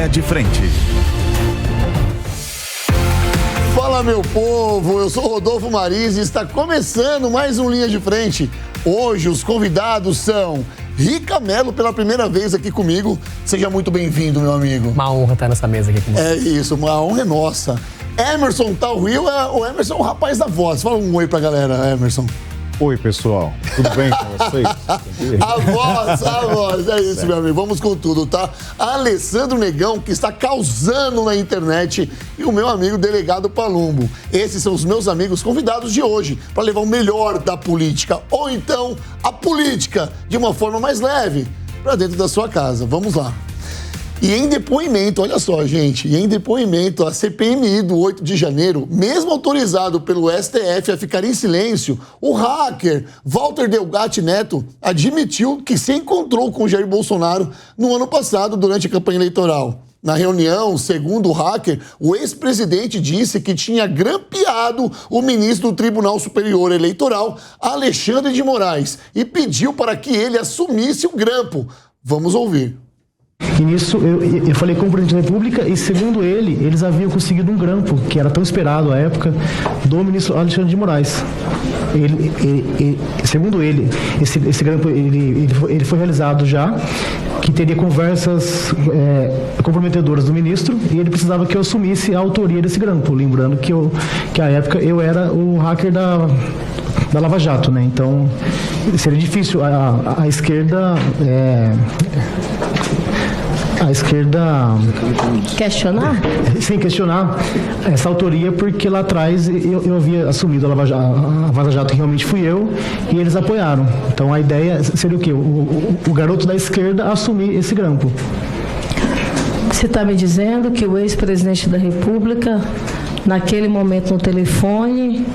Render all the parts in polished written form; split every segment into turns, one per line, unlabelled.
Linha de Frente.
Fala, meu povo, eu sou Rodolfo Maris e está começando mais um Linha de Frente. Hoje os convidados são Rica Mello, pela primeira vez aqui comigo. Seja muito bem-vindo, meu amigo.
Uma honra estar nessa mesa aqui com você.
É isso, uma honra é nossa. Emerson Talwil, o Emerson é o rapaz da voz. Fala um oi pra galera, Emerson.
Oi, pessoal. Tudo bem com vocês?
A voz, é isso, meu amigo. Vamos com tudo, tá? Alessandro Negão, que está causando na internet, e o meu amigo Delegado Palumbo. Esses são os meus amigos convidados de hoje para levar o melhor da política, ou então a política, de uma forma mais leve, para dentro da sua casa. Vamos lá. E em depoimento, olha só, gente, e em depoimento, a CPMI do 8 de janeiro, mesmo autorizado pelo STF a ficar em silêncio, o hacker Walter Delgatti Neto admitiu que se encontrou com Jair Bolsonaro no ano passado, durante a campanha eleitoral. Na reunião, segundo o hacker, o ex-presidente disse que tinha grampeado o ministro do Tribunal Superior Eleitoral, Alexandre de Moraes, e pediu para que ele assumisse o grampo. Vamos ouvir.
E nisso eu falei com o presidente da República e, segundo ele, eles haviam conseguido um grampo, que era tão esperado à época, do ministro Alexandre de Moraes. Segundo ele, esse grampo ele foi realizado já, que teria conversas comprometedoras do ministro, e ele precisava que eu assumisse a autoria desse grampo, lembrando que à época eu era o hacker da Lava Jato, né? Então seria difícil a esquerda... A esquerda...
Questionar?
Sim, questionar essa autoria, porque lá atrás eu havia assumido a Vaza Jato, que realmente fui eu, e eles apoiaram. Então a ideia seria o quê? O garoto da esquerda assumir esse grampo.
Você está me dizendo que o ex-presidente da República, naquele momento no telefone,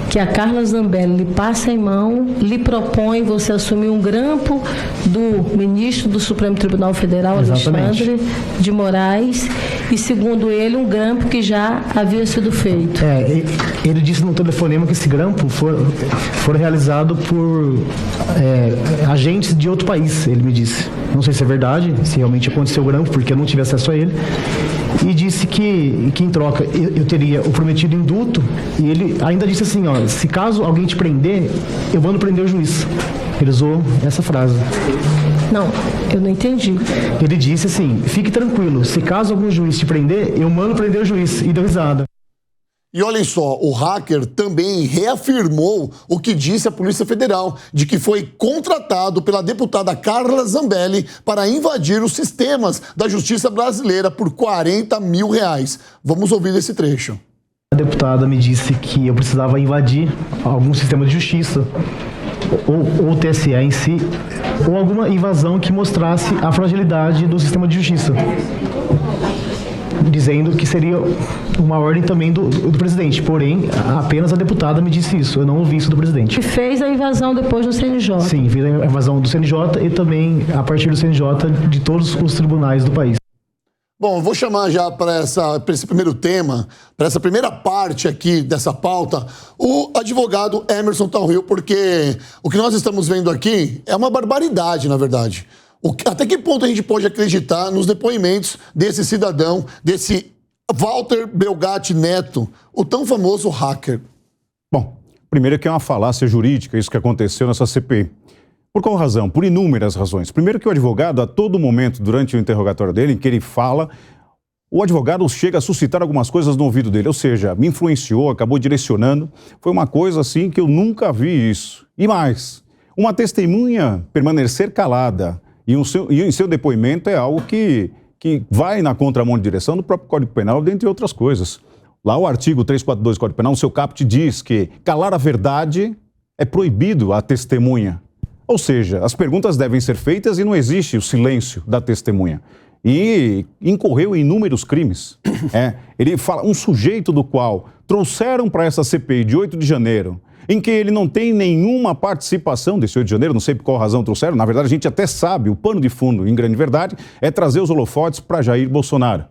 que a Carla Zambelli lhe passa em mão, lhe propõe você assumir um grampo do ministro do Supremo Tribunal Federal,
Exatamente.
Alexandre de Moraes, e, segundo ele, um grampo que já havia sido feito.
Ele disse no telefonema que esse grampo foi realizado por agentes de outro país, ele me disse. Não sei se é verdade, se realmente aconteceu o grampo, porque eu não tive acesso a ele. E disse que em troca eu teria o prometido indulto, e ele ainda disse assim, ó, se caso alguém te prender, eu mando prender o juiz. Ele usou essa frase.
Não, eu não entendi.
Ele disse assim, fique tranquilo, se caso algum juiz te prender, eu mando prender o juiz. E deu risada.
E olhem só, o hacker também reafirmou o que disse a Polícia Federal, de que foi contratado pela deputada Carla Zambelli para invadir os sistemas da justiça brasileira por R$40 mil. Vamos ouvir esse trecho.
A deputada me disse que eu precisava invadir algum sistema de justiça, ou o TSE em si, ou alguma invasão que mostrasse a fragilidade do sistema de justiça, dizendo que seria uma ordem também do presidente. Porém, apenas a deputada me disse isso. Eu não ouvi isso do presidente.
E fez a invasão depois do CNJ.
Sim, fiz a invasão do CNJ e também, a partir do CNJ, de todos os tribunais do país.
Bom, eu vou chamar já para esse primeiro tema, para essa primeira parte aqui dessa pauta, o advogado Emerson Talwil, porque o que nós estamos vendo aqui é uma barbaridade, na verdade. Até que ponto a gente pode acreditar nos depoimentos desse cidadão, desse Walter Delgatti Neto, o tão famoso hacker?
Bom, primeiro que é uma falácia jurídica, isso que aconteceu nessa CPI. Por qual razão? Por inúmeras razões. Primeiro que o advogado, a todo momento, durante o interrogatório dele, em que ele fala, o advogado chega a suscitar algumas coisas no ouvido dele, ou seja, me influenciou, acabou direcionando. Foi uma coisa assim que eu nunca vi isso. E mais, uma testemunha permanecer calada e em seu depoimento é algo que vai na contramão de direção do próprio Código Penal, dentre outras coisas. Lá o artigo 342 do Código Penal, no seu caput, diz que calar a verdade é proibido à testemunha. Ou seja, as perguntas devem ser feitas e não existe o silêncio da testemunha. E incorreu em inúmeros crimes. Ele fala, um sujeito do qual trouxeram para essa CPI de 8 de janeiro, em que ele não tem nenhuma participação desse 8 de janeiro, não sei por qual razão trouxeram, na verdade a gente até sabe, o pano de fundo, em grande verdade, é trazer os holofotes para Jair Bolsonaro.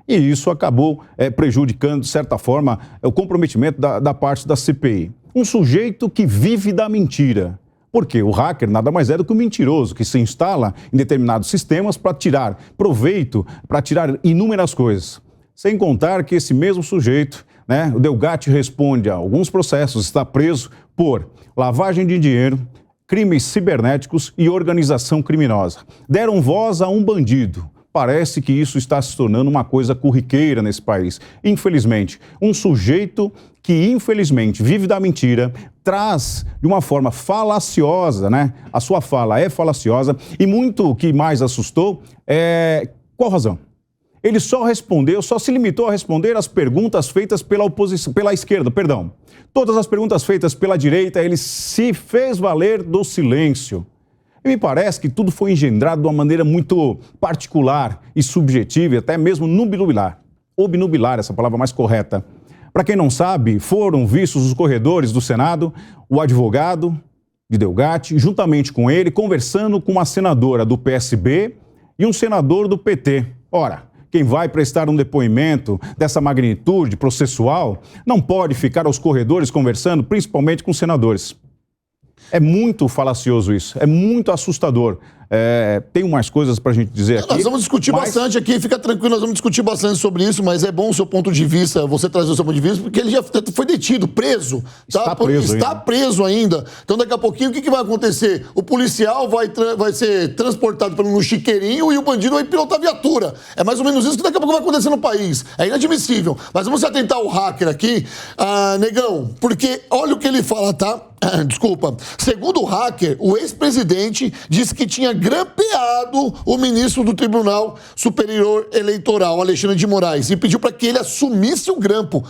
E isso acabou prejudicando, de certa forma, o comprometimento da parte da CPI. Um sujeito que vive da mentira. Porque o hacker nada mais é do que um mentiroso que se instala em determinados sistemas para tirar proveito, para tirar inúmeras coisas. Sem contar que esse mesmo sujeito, né, o Delgatti responde a alguns processos, está preso por lavagem de dinheiro, crimes cibernéticos e organização criminosa. Deram voz a um bandido. Parece que isso está se tornando uma coisa corriqueira nesse país. Infelizmente, um sujeito que, infelizmente, vive da mentira, traz de uma forma falaciosa, né? A sua fala é falaciosa e muito o que mais assustou é... Qual razão? Ele só se limitou a responder as perguntas feitas pela oposição, pela esquerda, perdão. Todas as perguntas feitas pela direita, ele se fez valer do silêncio. E me parece que tudo foi engendrado de uma maneira muito particular e subjetiva, e até mesmo obnubilar, essa palavra mais correta. Para quem não sabe, foram vistos os corredores do Senado, o advogado de Delgatti, juntamente com ele, conversando com uma senadora do PSB e um senador do PT. Ora, quem vai prestar um depoimento dessa magnitude processual não pode ficar aos corredores conversando, principalmente com senadores. É muito falacioso isso, é muito assustador. Tem umas coisas para a gente dizer aqui.
Nós vamos discutir bastante aqui, fica tranquilo, nós vamos discutir bastante sobre isso, mas é bom o seu ponto de vista, você trazer o seu ponto de vista, porque ele já foi detido, preso. Tá? Está preso ainda. Então daqui a pouquinho o que vai acontecer? O policial vai ser transportado no chiqueirinho e o bandido vai pilotar a viatura. É mais ou menos isso que daqui a pouco vai acontecer no país. É inadmissível. Mas vamos atentar ao hacker aqui, Negão, porque olha o que ele fala, tá? Desculpa. Segundo o hacker, o ex-presidente disse que tinha grampeado o ministro do Tribunal Superior Eleitoral, Alexandre de Moraes, e pediu para que ele assumisse o grampo.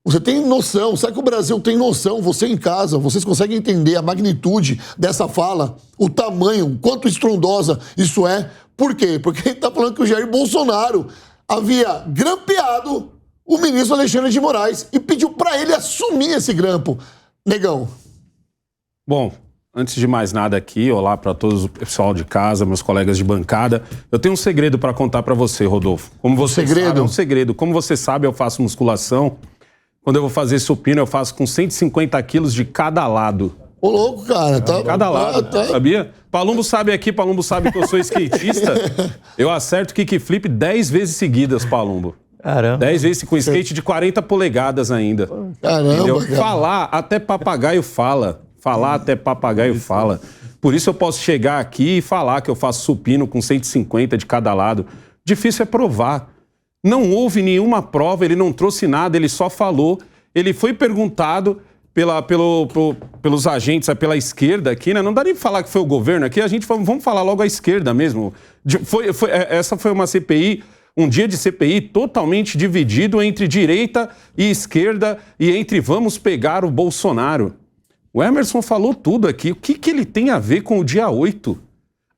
Você tem noção, sabe que o Brasil tem noção, você em casa, vocês conseguem entender a magnitude dessa fala, o tamanho, quanto estrondosa isso é? Por quê? Porque ele está falando que o Jair Bolsonaro havia grampeado o ministro Alexandre de Moraes e pediu para ele assumir esse grampo. Negão.
Bom, antes de mais nada aqui, olá para todos o pessoal de casa, meus colegas de bancada. Eu tenho um segredo para contar para você, Rodolfo. Como você sabe, é um segredo. Como você sabe, eu faço musculação. Quando eu vou fazer supino, eu faço com 150 quilos de cada lado.
Ô, louco, cara. Tá,
cada lado, sabia? Palumbo sabe aqui, Palumbo sabe que eu sou skatista. Eu acerto kickflip 10 vezes seguidas, Palumbo.
Caramba.
10 vezes com skate de 40 polegadas ainda.
Caramba, cara.
Falar, até papagaio fala. Falar até papagaio fala. Por isso eu posso chegar aqui e falar que eu faço supino com 150 de cada lado. Difícil é provar. Não houve nenhuma prova, ele não trouxe nada, ele só falou. Ele foi perguntado pelos agentes, pela esquerda aqui, né? Não dá nem pra falar que foi o governo aqui, vamos falar logo a esquerda mesmo. Essa foi uma CPI, um dia de CPI totalmente dividido entre direita e esquerda e entre vamos pegar o Bolsonaro. O Emerson falou tudo aqui. O que ele tem a ver com o dia 8?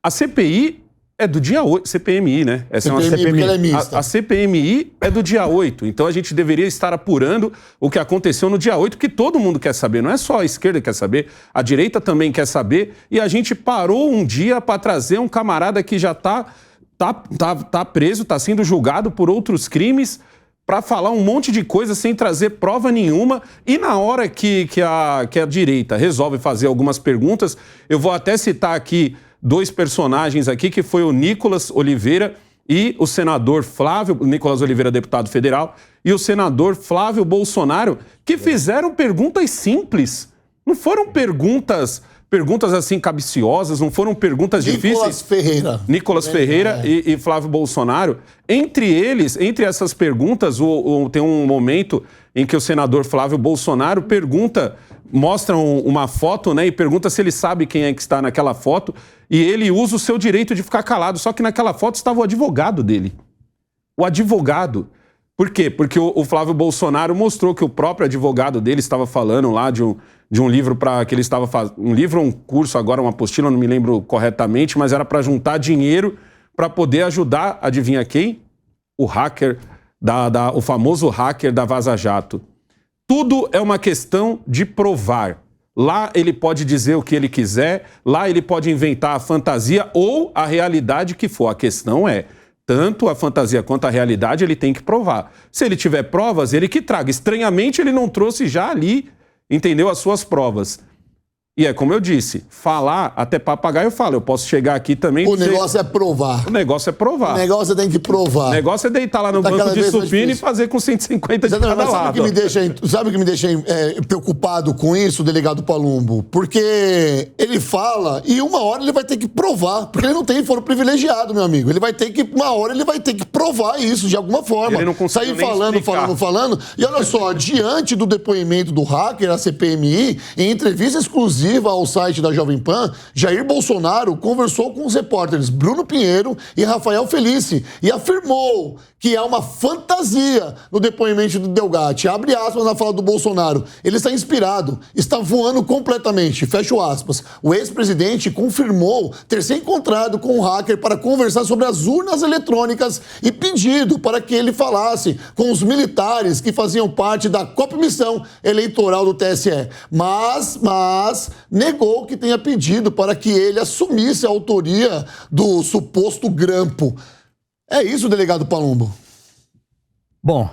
A CPI é do dia 8. CPMI, né? Essa é uma CPMI. A CPMI é do dia 8. Então a gente deveria estar apurando o que aconteceu no dia 8, que todo mundo quer saber. Não é só a esquerda que quer saber, a direita também quer saber. E a gente parou um dia para trazer um camarada que já tá preso, está sendo julgado por outros crimes, para falar um monte de coisa sem trazer prova nenhuma. E na hora que a direita resolve fazer algumas perguntas, eu vou até citar aqui 2 personagens aqui, que foi o Nicolas Oliveira e o senador Flávio, Nicolas Oliveira, deputado federal, e o senador Flávio Bolsonaro, que fizeram perguntas simples. Não foram perguntas assim capciosas, não foram perguntas difíceis. Nicolas Ferreira e Flávio Bolsonaro. Entre essas perguntas, tem um momento em que o senador Flávio Bolsonaro mostra uma foto, né, e pergunta se ele sabe quem é que está naquela foto, e ele usa o seu direito de ficar calado. Só que naquela foto estava o advogado dele. O advogado. Por quê? Porque o Flávio Bolsonaro mostrou que o próprio advogado dele estava falando lá de um livro que ele estava fazendo. Um livro ou um curso, agora uma apostila, não me lembro corretamente, mas era para juntar dinheiro para poder ajudar, adivinha quem? O hacker, o famoso hacker da Vaza Jato. Tudo é uma questão de provar. Lá ele pode dizer o que ele quiser, lá ele pode inventar a fantasia ou a realidade que for. A questão é, tanto a fantasia quanto a realidade ele tem que provar. Se ele tiver provas, ele que traga. Estranhamente, ele não trouxe já ali, entendeu, as suas provas. E é como eu disse, falar, até papagaio fala, eu posso chegar aqui também...
O negócio é provar.
O negócio é provar.
O negócio tem que provar.
O negócio é deitar lá no banco de supino e fazer com 150 de cada lado.
Sabe o que me deixa preocupado com isso, delegado Palumbo? Porque ele fala e uma hora ele vai ter que provar, porque ele não tem foro privilegiado, meu amigo. Uma hora ele vai ter que provar isso de alguma forma.
Ele não consegue
sair falando. E olha só, diante do depoimento do hacker, a CPMI, em entrevista exclusiva ao site da Jovem Pan, Jair Bolsonaro conversou com os repórteres Bruno Pinheiro e Rafael Felice e afirmou que há uma fantasia no depoimento do Delgatti. Abre aspas na fala do Bolsonaro. Ele está inspirado, está voando completamente. Fecho aspas. O ex-presidente confirmou ter se encontrado com o hacker para conversar sobre as urnas eletrônicas e pedido para que ele falasse com os militares que faziam parte da comissão eleitoral do TSE. Mas negou que tenha pedido para que ele assumisse a autoria do suposto grampo. É isso, delegado Palumbo?
Bom,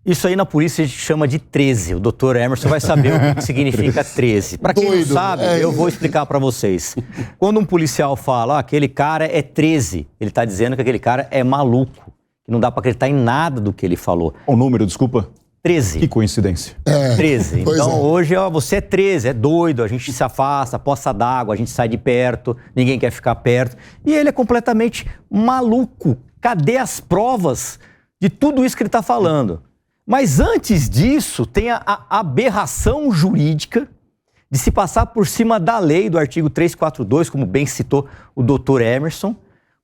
isso aí na polícia a gente chama de 13. O doutor Emerson vai saber o que significa 13. Para quem não sabe, eu vou explicar para vocês. Quando um policial fala, aquele cara é 13, ele está dizendo que aquele cara é maluco, que não dá para acreditar em nada do que ele falou.
O número, desculpa?
13.
Que coincidência.
13. Então hoje, você é 13, é doido, a gente se afasta, poça d'água, a gente sai de perto, ninguém quer ficar perto. E ele é completamente maluco. Cadê as provas de tudo isso que ele está falando? Mas antes disso, tem a aberração jurídica de se passar por cima da lei do artigo 342, como bem citou o doutor Emerson,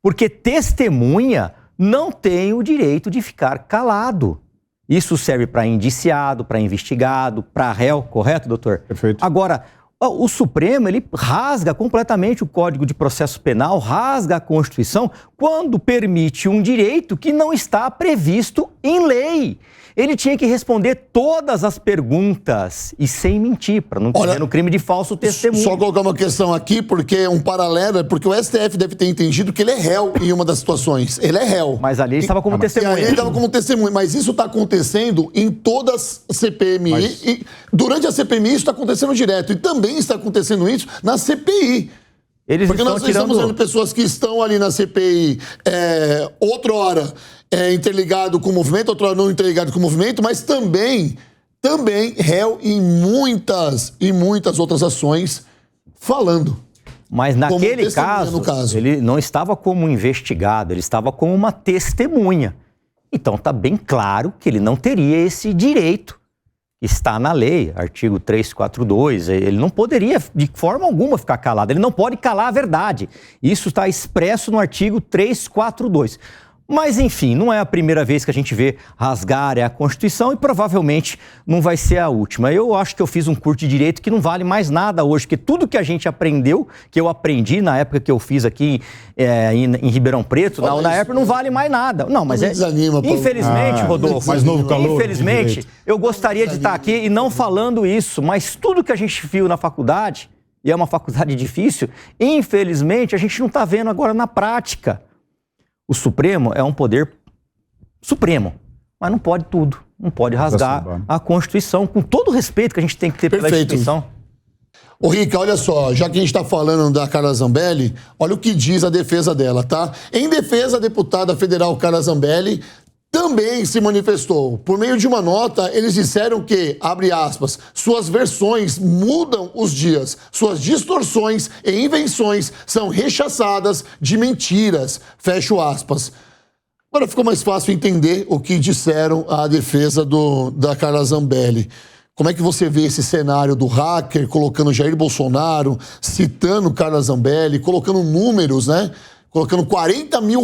porque testemunha não tem o direito de ficar calado. Isso serve para indiciado, para investigado, para réu, correto, doutor?
Perfeito.
Agora, o Supremo, ele rasga completamente o Código de Processo Penal, rasga a Constituição, quando permite um direito que não está previsto em lei. Ele tinha que responder todas as perguntas e sem mentir, para não correr no crime de falso testemunho.
Só colocar uma questão aqui, porque um paralelo, porque o STF deve ter entendido que ele é réu em uma das situações. Ele é réu.
Mas ali ele estava como testemunha.
Ele estava como testemunha, mas isso está acontecendo em todas as CPMI. E durante a CPMI isso está acontecendo direto. E também está acontecendo isso na CPI. Porque nós estamos vendo pessoas que estão ali na CPI, outrora interligado com o movimento, outrora não interligado com o movimento, mas também réu em muitas outras ações falando.
Mas naquele caso, ele não estava como investigado, ele estava como uma testemunha. Então está bem claro que ele não teria esse direito. Está na lei, artigo 342, ele não poderia de forma alguma ficar calado, ele não pode calar a verdade. Isso está expresso no artigo 342. Mas, enfim, não é a primeira vez que a gente vê rasgar a Constituição e provavelmente não vai ser a última. Eu acho que eu fiz um curso de Direito que não vale mais nada hoje, porque tudo que a gente aprendeu, que eu aprendi na época que eu fiz aqui em Ribeirão Preto, na época não vale mais nada. Não, mas infelizmente, Rodolfo,
mais novo calor,
infelizmente, eu gostaria de estar aqui e não falando isso, mas tudo que a gente viu na faculdade, e é uma faculdade difícil, infelizmente a gente não está vendo agora na prática. O Supremo é um poder supremo, mas não pode tudo. Não pode rasgar a Constituição, com todo o respeito que a gente tem que ter pela instituição.
Ô, Rica, olha só, já que a gente está falando da Carla Zambelli, olha o que diz a defesa dela, tá? Em defesa, a deputada federal Carla Zambelli também se manifestou. Por meio de uma nota, eles disseram que, abre aspas, suas versões mudam os dias, suas distorções e invenções são rechaçadas de mentiras, fecho aspas. Agora ficou mais fácil entender o que disseram a defesa da Carla Zambelli. Como é que você vê esse cenário do hacker colocando Jair Bolsonaro, citando Carla Zambelli, colocando números, né? Colocando R$40 mil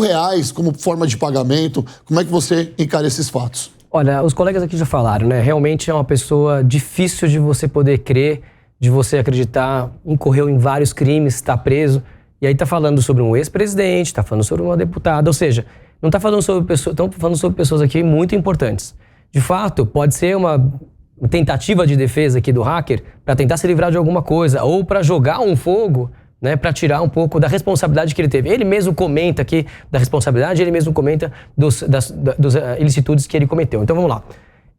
como forma de pagamento. Como é que você encara esses fatos?
Olha, os colegas aqui já falaram, né? Realmente é uma pessoa difícil de você poder crer, de você acreditar, incorreu em vários crimes, está preso. E aí tá falando sobre um ex-presidente, tá falando sobre uma deputada, ou seja, não tá falando sobre pessoas, estão falando sobre pessoas aqui muito importantes. De fato, pode ser uma tentativa de defesa aqui do hacker para tentar se livrar de alguma coisa ou para jogar um fogo, né, para tirar um pouco da responsabilidade que ele teve. Ele mesmo comenta aqui da responsabilidade, ele mesmo comenta das ilicitudes que ele cometeu. Então vamos lá.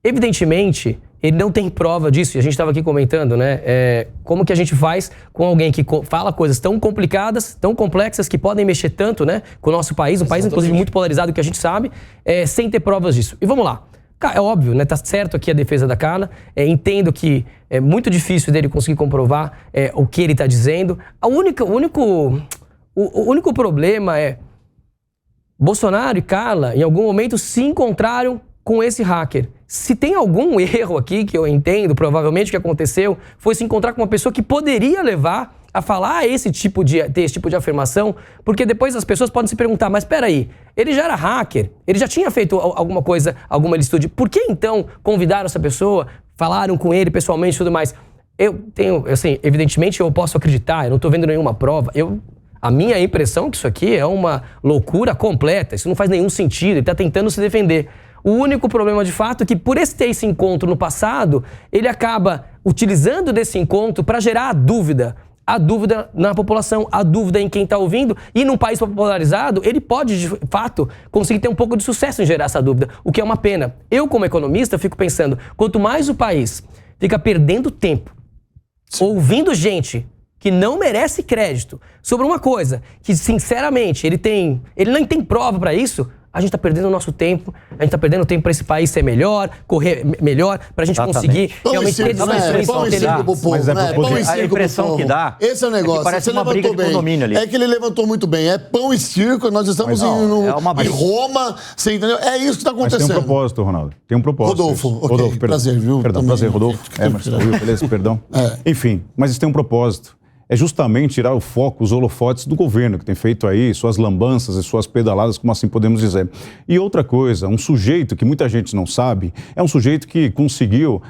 Evidentemente, ele não tem prova disso, e a gente estava aqui comentando, né? Como que a gente faz com alguém que fala coisas tão complicadas, tão complexas, que podem mexer tanto, né, com o nosso país, um país, inclusive, muito polarizado, que a gente sabe, sem ter provas disso. E vamos lá. É óbvio, né? Tá certo aqui a defesa da Carla. Entendo que é muito difícil dele conseguir comprovar o que ele está dizendo. O único problema é Bolsonaro e Carla, em algum momento, se encontraram com esse hacker. Se tem algum erro aqui, que eu entendo, provavelmente o que aconteceu, foi se encontrar com uma pessoa que poderia levar a falar ter esse tipo de afirmação, porque depois as pessoas podem se perguntar, mas peraí, ele já era hacker, ele já tinha feito alguma coisa, alguma licitude, por que então convidaram essa pessoa, falaram com ele pessoalmente e tudo mais? Eu tenho, assim, evidentemente eu posso acreditar, eu não tô vendo nenhuma prova, a minha impressão é que isso aqui é uma loucura completa, isso não faz nenhum sentido, ele tá tentando se defender. O único problema, de fato, é que por ter esse encontro no passado, ele acaba utilizando desse encontro para gerar a dúvida na população, a dúvida em quem está ouvindo, e num país polarizado, ele pode, de fato, conseguir ter um pouco de sucesso em gerar essa dúvida, o que é uma pena. Eu, como economista, fico pensando, quanto mais o país fica perdendo tempo, ouvindo gente que não merece crédito sobre uma coisa que, sinceramente, ele não tem prova para isso, a gente está perdendo o nosso tempo, a gente está perdendo tempo para esse país ser melhor, correr melhor, para a gente conseguir realmente ter discussões
inteligentes.
A impressão que dá.
Esse é o negócio.
Parece uma briga de condomínio ali.
É que ele levantou muito bem. É pão e circo, nós estamos em Roma, você entendeu? É isso que está acontecendo.
Mas tem um propósito, Ronaldo. Tem um propósito.
Rodolfo, prazer, viu?
Perdão, prazer, Rodolfo. Beleza, perdão. Enfim, mas isso tem um propósito. É justamente tirar o foco, os holofotes do governo, que tem feito aí suas lambanças e suas pedaladas, como assim podemos dizer. E outra coisa, um sujeito que muita gente não sabe, é um sujeito que conseguiu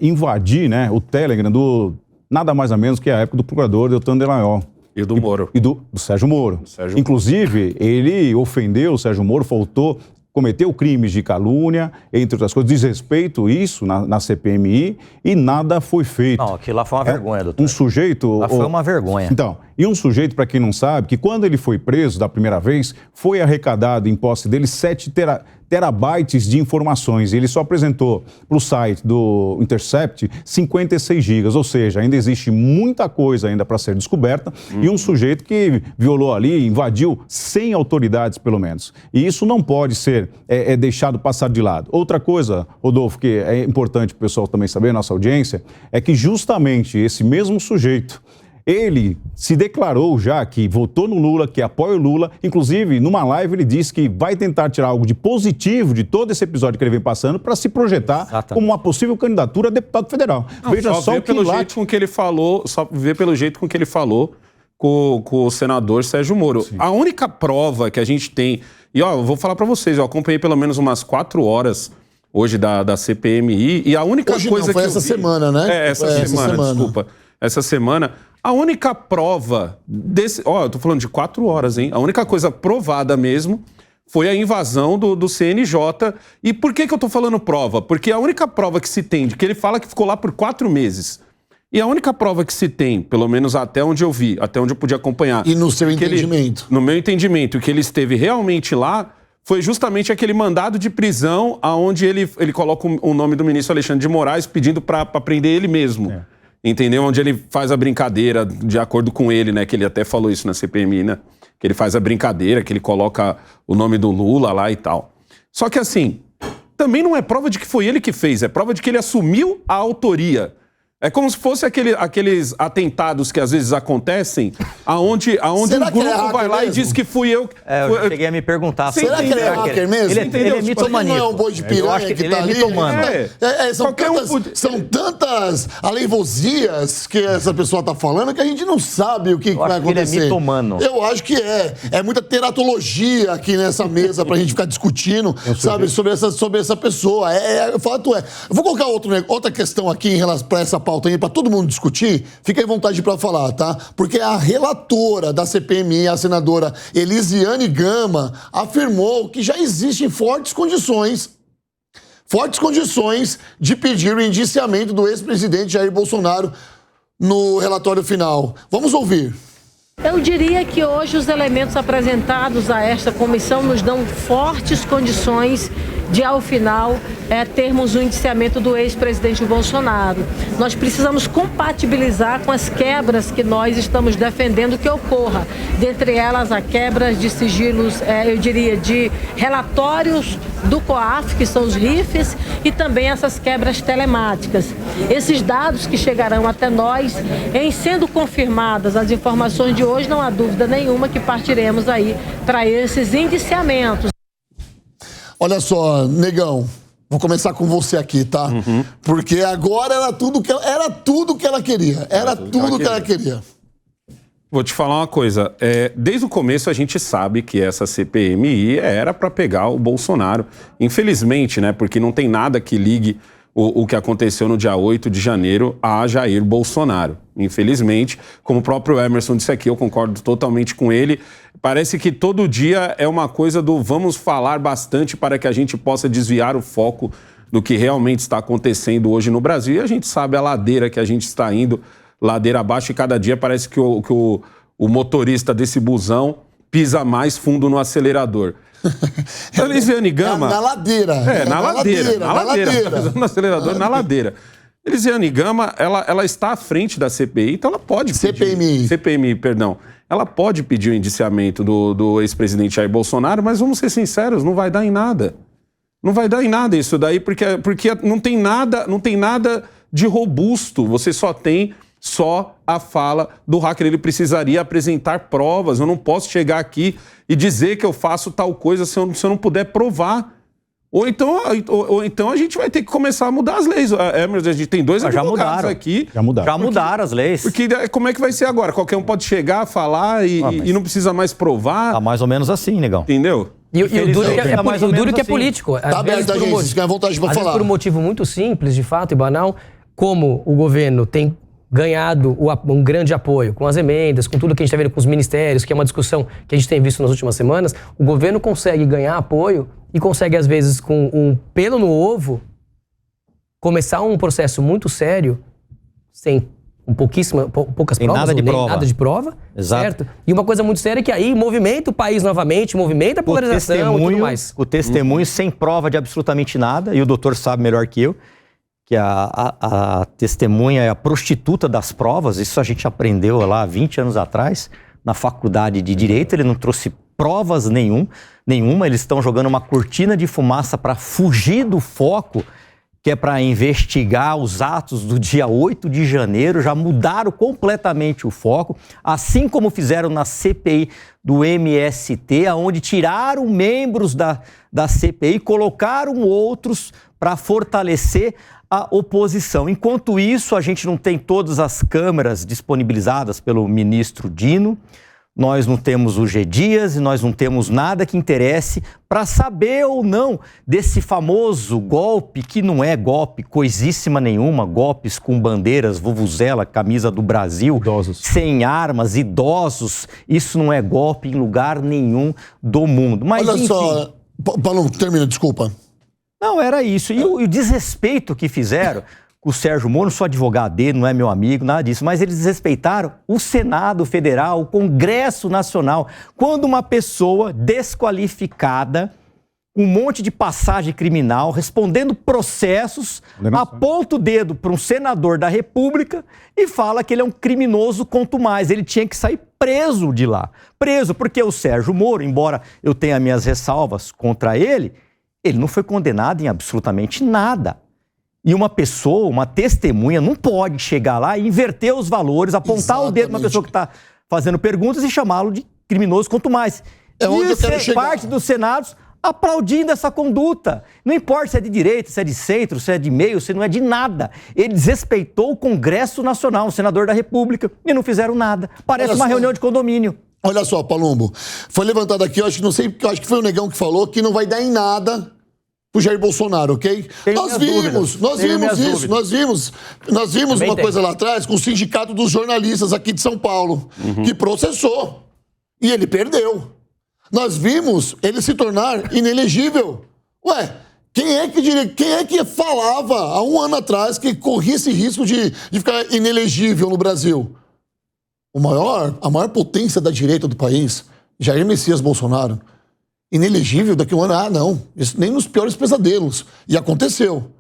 invadir, né, o Telegram do nada mais ou menos que a época do procurador Deltan Dallagnol.
E do Moro.
E do Sérgio Moro. Inclusive, ele ofendeu o Sérgio Moro, cometeu crimes de calúnia, entre outras coisas, desrespeito isso na CPMI, e nada foi feito.
Não, aquilo lá foi uma vergonha, doutor.
Um sujeito...
Lá foi uma vergonha.
Então, e um sujeito, para quem não sabe, que quando ele foi preso da primeira vez, foi arrecadado em posse dele 7 terabytes de informações. Ele só apresentou para o site do Intercept 56 gigas, ou seja, ainda existe muita coisa ainda para ser descoberta, e um sujeito que violou ali, invadiu 100 autoridades pelo menos. E isso não pode ser deixado passar de lado. Outra coisa, Rodolfo, que é importante o pessoal também saber, nossa audiência, é que justamente esse mesmo sujeito, ele se declarou já que votou no Lula, que apoia o Lula. Inclusive, numa live, ele disse que vai tentar tirar algo de positivo de todo esse episódio que ele vem passando para se projetar como uma possível candidatura a deputado federal.
Veja só o pelo jeito com que ele falou, só ver pelo jeito com que ele falou com o senador Sérgio Moro. Sim. A única prova que a gente tem... E, eu vou falar para vocês, eu acompanhei pelo menos umas 4 horas hoje da CPMI, e a única coisa
não, foi
que
essa semana, né?
Essa semana, desculpa. Essa semana, a única prova desse... eu tô falando de 4 horas, hein? A única coisa provada mesmo foi a invasão do CNJ. E por que eu tô falando prova? Porque a única prova que se tem de que ele fala que ficou lá por 4 meses... E a única prova que se tem, pelo menos até onde eu vi, até onde eu pude acompanhar...
E no seu entendimento?
No meu entendimento, que ele esteve realmente lá, foi justamente aquele mandado de prisão onde ele coloca o nome do ministro Alexandre de Moraes pedindo para prender ele mesmo. Entendeu? Onde ele faz a brincadeira, de acordo com ele, né? Que ele até falou isso na CPMI, né? Que ele faz a brincadeira, que ele coloca o nome do Lula lá e tal. Só que assim, também não é prova de que foi ele que fez, é prova de que ele assumiu a autoria. É como se fosse aqueles atentados que às vezes acontecem, aonde um grupo vai lá mesmo? E diz que fui eu...
eu cheguei a me perguntar.
Será que ele é hacker mesmo?
Ele é mitomaníaco.
Não é um boi de piranha que tá ali? São tantas alevosias que essa pessoa tá falando que a gente não sabe o que vai acontecer.
Ele é mitomano.
Eu acho que é. É muita teratologia aqui nessa mesa pra gente ficar discutindo, sabe, sobre essa pessoa. O fato é. Eu vou colocar outra questão aqui em relação a essa pauta aí para todo mundo discutir, fique à vontade para falar, tá? Porque a relatora da CPMI, a senadora Elisiane Gama, afirmou que já existem fortes condições de pedir o indiciamento do ex-presidente Jair Bolsonaro no relatório final. Vamos ouvir.
Eu diria que hoje os elementos apresentados a esta comissão nos dão fortes condições de, ao final, termos o indiciamento do ex-presidente Bolsonaro. Nós precisamos compatibilizar com as quebras que nós estamos defendendo que ocorra. Dentre elas, a quebra de sigilos, eu diria, de relatórios do COAF, que são os RIFs, e também essas quebras telemáticas. Esses dados que chegarão até nós, em sendo confirmadas as informações de hoje, não há dúvida nenhuma que partiremos aí para esses indiciamentos.
Olha só, negão, vou começar com você aqui, tá? Porque agora era tudo que ela queria. Era tudo que ela queria.
Vou te falar uma coisa. Desde o começo a gente sabe que essa CPMI era para pegar o Bolsonaro. Infelizmente, né? Porque não tem nada que ligue o que aconteceu no dia 8 de janeiro a Jair Bolsonaro. Infelizmente, como o próprio Emerson disse aqui, eu concordo totalmente com ele. Parece que todo dia é uma coisa do vamos falar bastante para que a gente possa desviar o foco do que realmente está acontecendo hoje no Brasil. E a gente sabe a ladeira que a gente está indo, ladeira abaixo, e cada dia parece que o motorista desse busão pisa mais fundo no acelerador. A Elisiane Gama...
Na ladeira.
Na ladeira. No acelerador, na ladeira. Elisiane Gama, ela está à frente da CPI, então ela pode pedir... CPMI, perdão. Ela pode pedir o indiciamento do ex-presidente Jair Bolsonaro, mas vamos ser sinceros, não vai dar em nada. Não vai dar em nada isso daí, porque não tem nada de robusto. Você só tem a fala do hacker. Ele precisaria apresentar provas. Eu não posso chegar aqui e dizer que eu faço tal coisa se eu não puder provar. Ou então a gente vai ter que começar a mudar as leis. A gente tem dois advogados aqui.
Já mudaram as leis.
Porque como é que vai ser agora? Qualquer um pode chegar, falar e não precisa mais provar.
Tá mais ou menos assim, negão.
Entendeu?
E o duro que é político.
Tá aberto a gente, se quer vontade para falar.
Por um motivo muito simples, de fato, e banal, como o governo tem ganhado um grande apoio com as emendas, com tudo que a gente está vendo com os ministérios, que é uma discussão que a gente tem visto nas últimas semanas, o governo consegue ganhar apoio e consegue, às vezes, com um pelo no ovo, começar um processo muito sério, sem poucas provas, nada de prova,
exato.
Certo? E uma coisa muito séria é que aí movimenta o país novamente, movimenta a polarização e tudo mais.
O testemunho sem prova de absolutamente nada, e o doutor sabe melhor que eu, que a testemunha é a prostituta das provas. Isso a gente aprendeu lá 20 anos atrás, na faculdade de Direito. Ele não trouxe provas nenhuma. Eles estão jogando uma cortina de fumaça para fugir do foco, que é para investigar os atos do dia 8 de janeiro. Já mudaram completamente o foco, assim como fizeram na CPI do MST, onde tiraram membros da CPI, colocaram outros para fortalecer a oposição. Enquanto isso, a gente não tem todas as câmeras disponibilizadas pelo ministro Dino, nós não temos o G Dias e nós não temos nada que interesse para saber ou não desse famoso golpe, que não é golpe coisíssima nenhuma, golpes com bandeiras, vuvuzela, camisa do Brasil,
idosos,
sem armas, idosos. Isso não é golpe em lugar nenhum do mundo. Mas,
olha
enfim,
só, Paulo, termina, desculpa.
Não, era isso. E o desrespeito que fizeram com o Sérgio Moro, não sou advogado dele, não é meu amigo, nada disso, mas eles desrespeitaram o Senado Federal, o Congresso Nacional, quando uma pessoa desqualificada, um monte de passagem criminal, respondendo processos, aponta o dedo para um senador da República e fala que ele é um criminoso quanto mais. Ele tinha que sair preso de lá. Preso, porque o Sérgio Moro, embora eu tenha minhas ressalvas contra ele não foi condenado em absolutamente nada. E uma pessoa, uma testemunha, não pode chegar lá e inverter os valores, apontar o dedo numa pessoa que está fazendo perguntas e chamá-lo de criminoso quanto mais.
É onde eu quero chegar.
Parte dos senados aplaudindo essa conduta. Não importa se é de direita, se é de centro, se é de meio, se não é de nada. Ele desrespeitou o Congresso Nacional, o senador da República, e não fizeram nada. Parece uma reunião de condomínio.
Olha só, Palumbo, foi levantado aqui, eu acho que foi o Negão que falou que não vai dar em nada pro Jair Bolsonaro, ok? Nós vimos uma coisa lá atrás com o Sindicato dos Jornalistas aqui de São Paulo, que processou, e ele perdeu. Nós vimos ele se tornar inelegível. Ué, quem é que falava há um ano atrás que corria esse risco de ficar inelegível no Brasil? A maior potência da direita do país, Jair Messias Bolsonaro, inelegível daqui a um ano. Ah, não. Isso nem nos piores pesadelos. E aconteceu.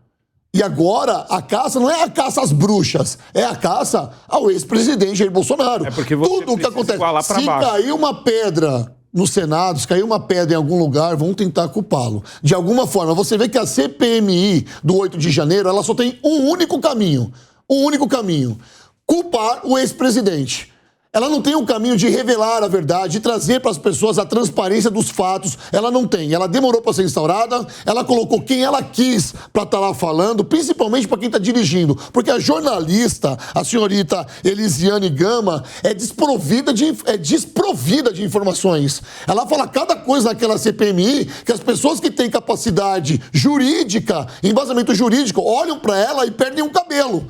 E agora, a caça não é a caça às bruxas, é a caça ao ex-presidente Jair Bolsonaro.
É porque você
tudo o que acontece. Se
baixo.
cair uma pedra no Senado, se cair uma pedra em algum lugar, vão tentar culpá-lo. De alguma forma, você vê que a CPMI do 8 de janeiro, ela só tem um único caminho. Um único caminho. Culpar o ex-presidente. Ela não tem o caminho de revelar a verdade, de trazer para as pessoas a transparência dos fatos. Ela não tem. Ela demorou para ser instaurada, ela colocou quem ela quis para estar lá falando, principalmente para quem está dirigindo. Porque a jornalista, a senhorita Elisiane Gama, é desprovida de informações. Ela fala cada coisa naquela CPMI que as pessoas que têm capacidade jurídica, embasamento jurídico, olham para ela e perdem um cabelo.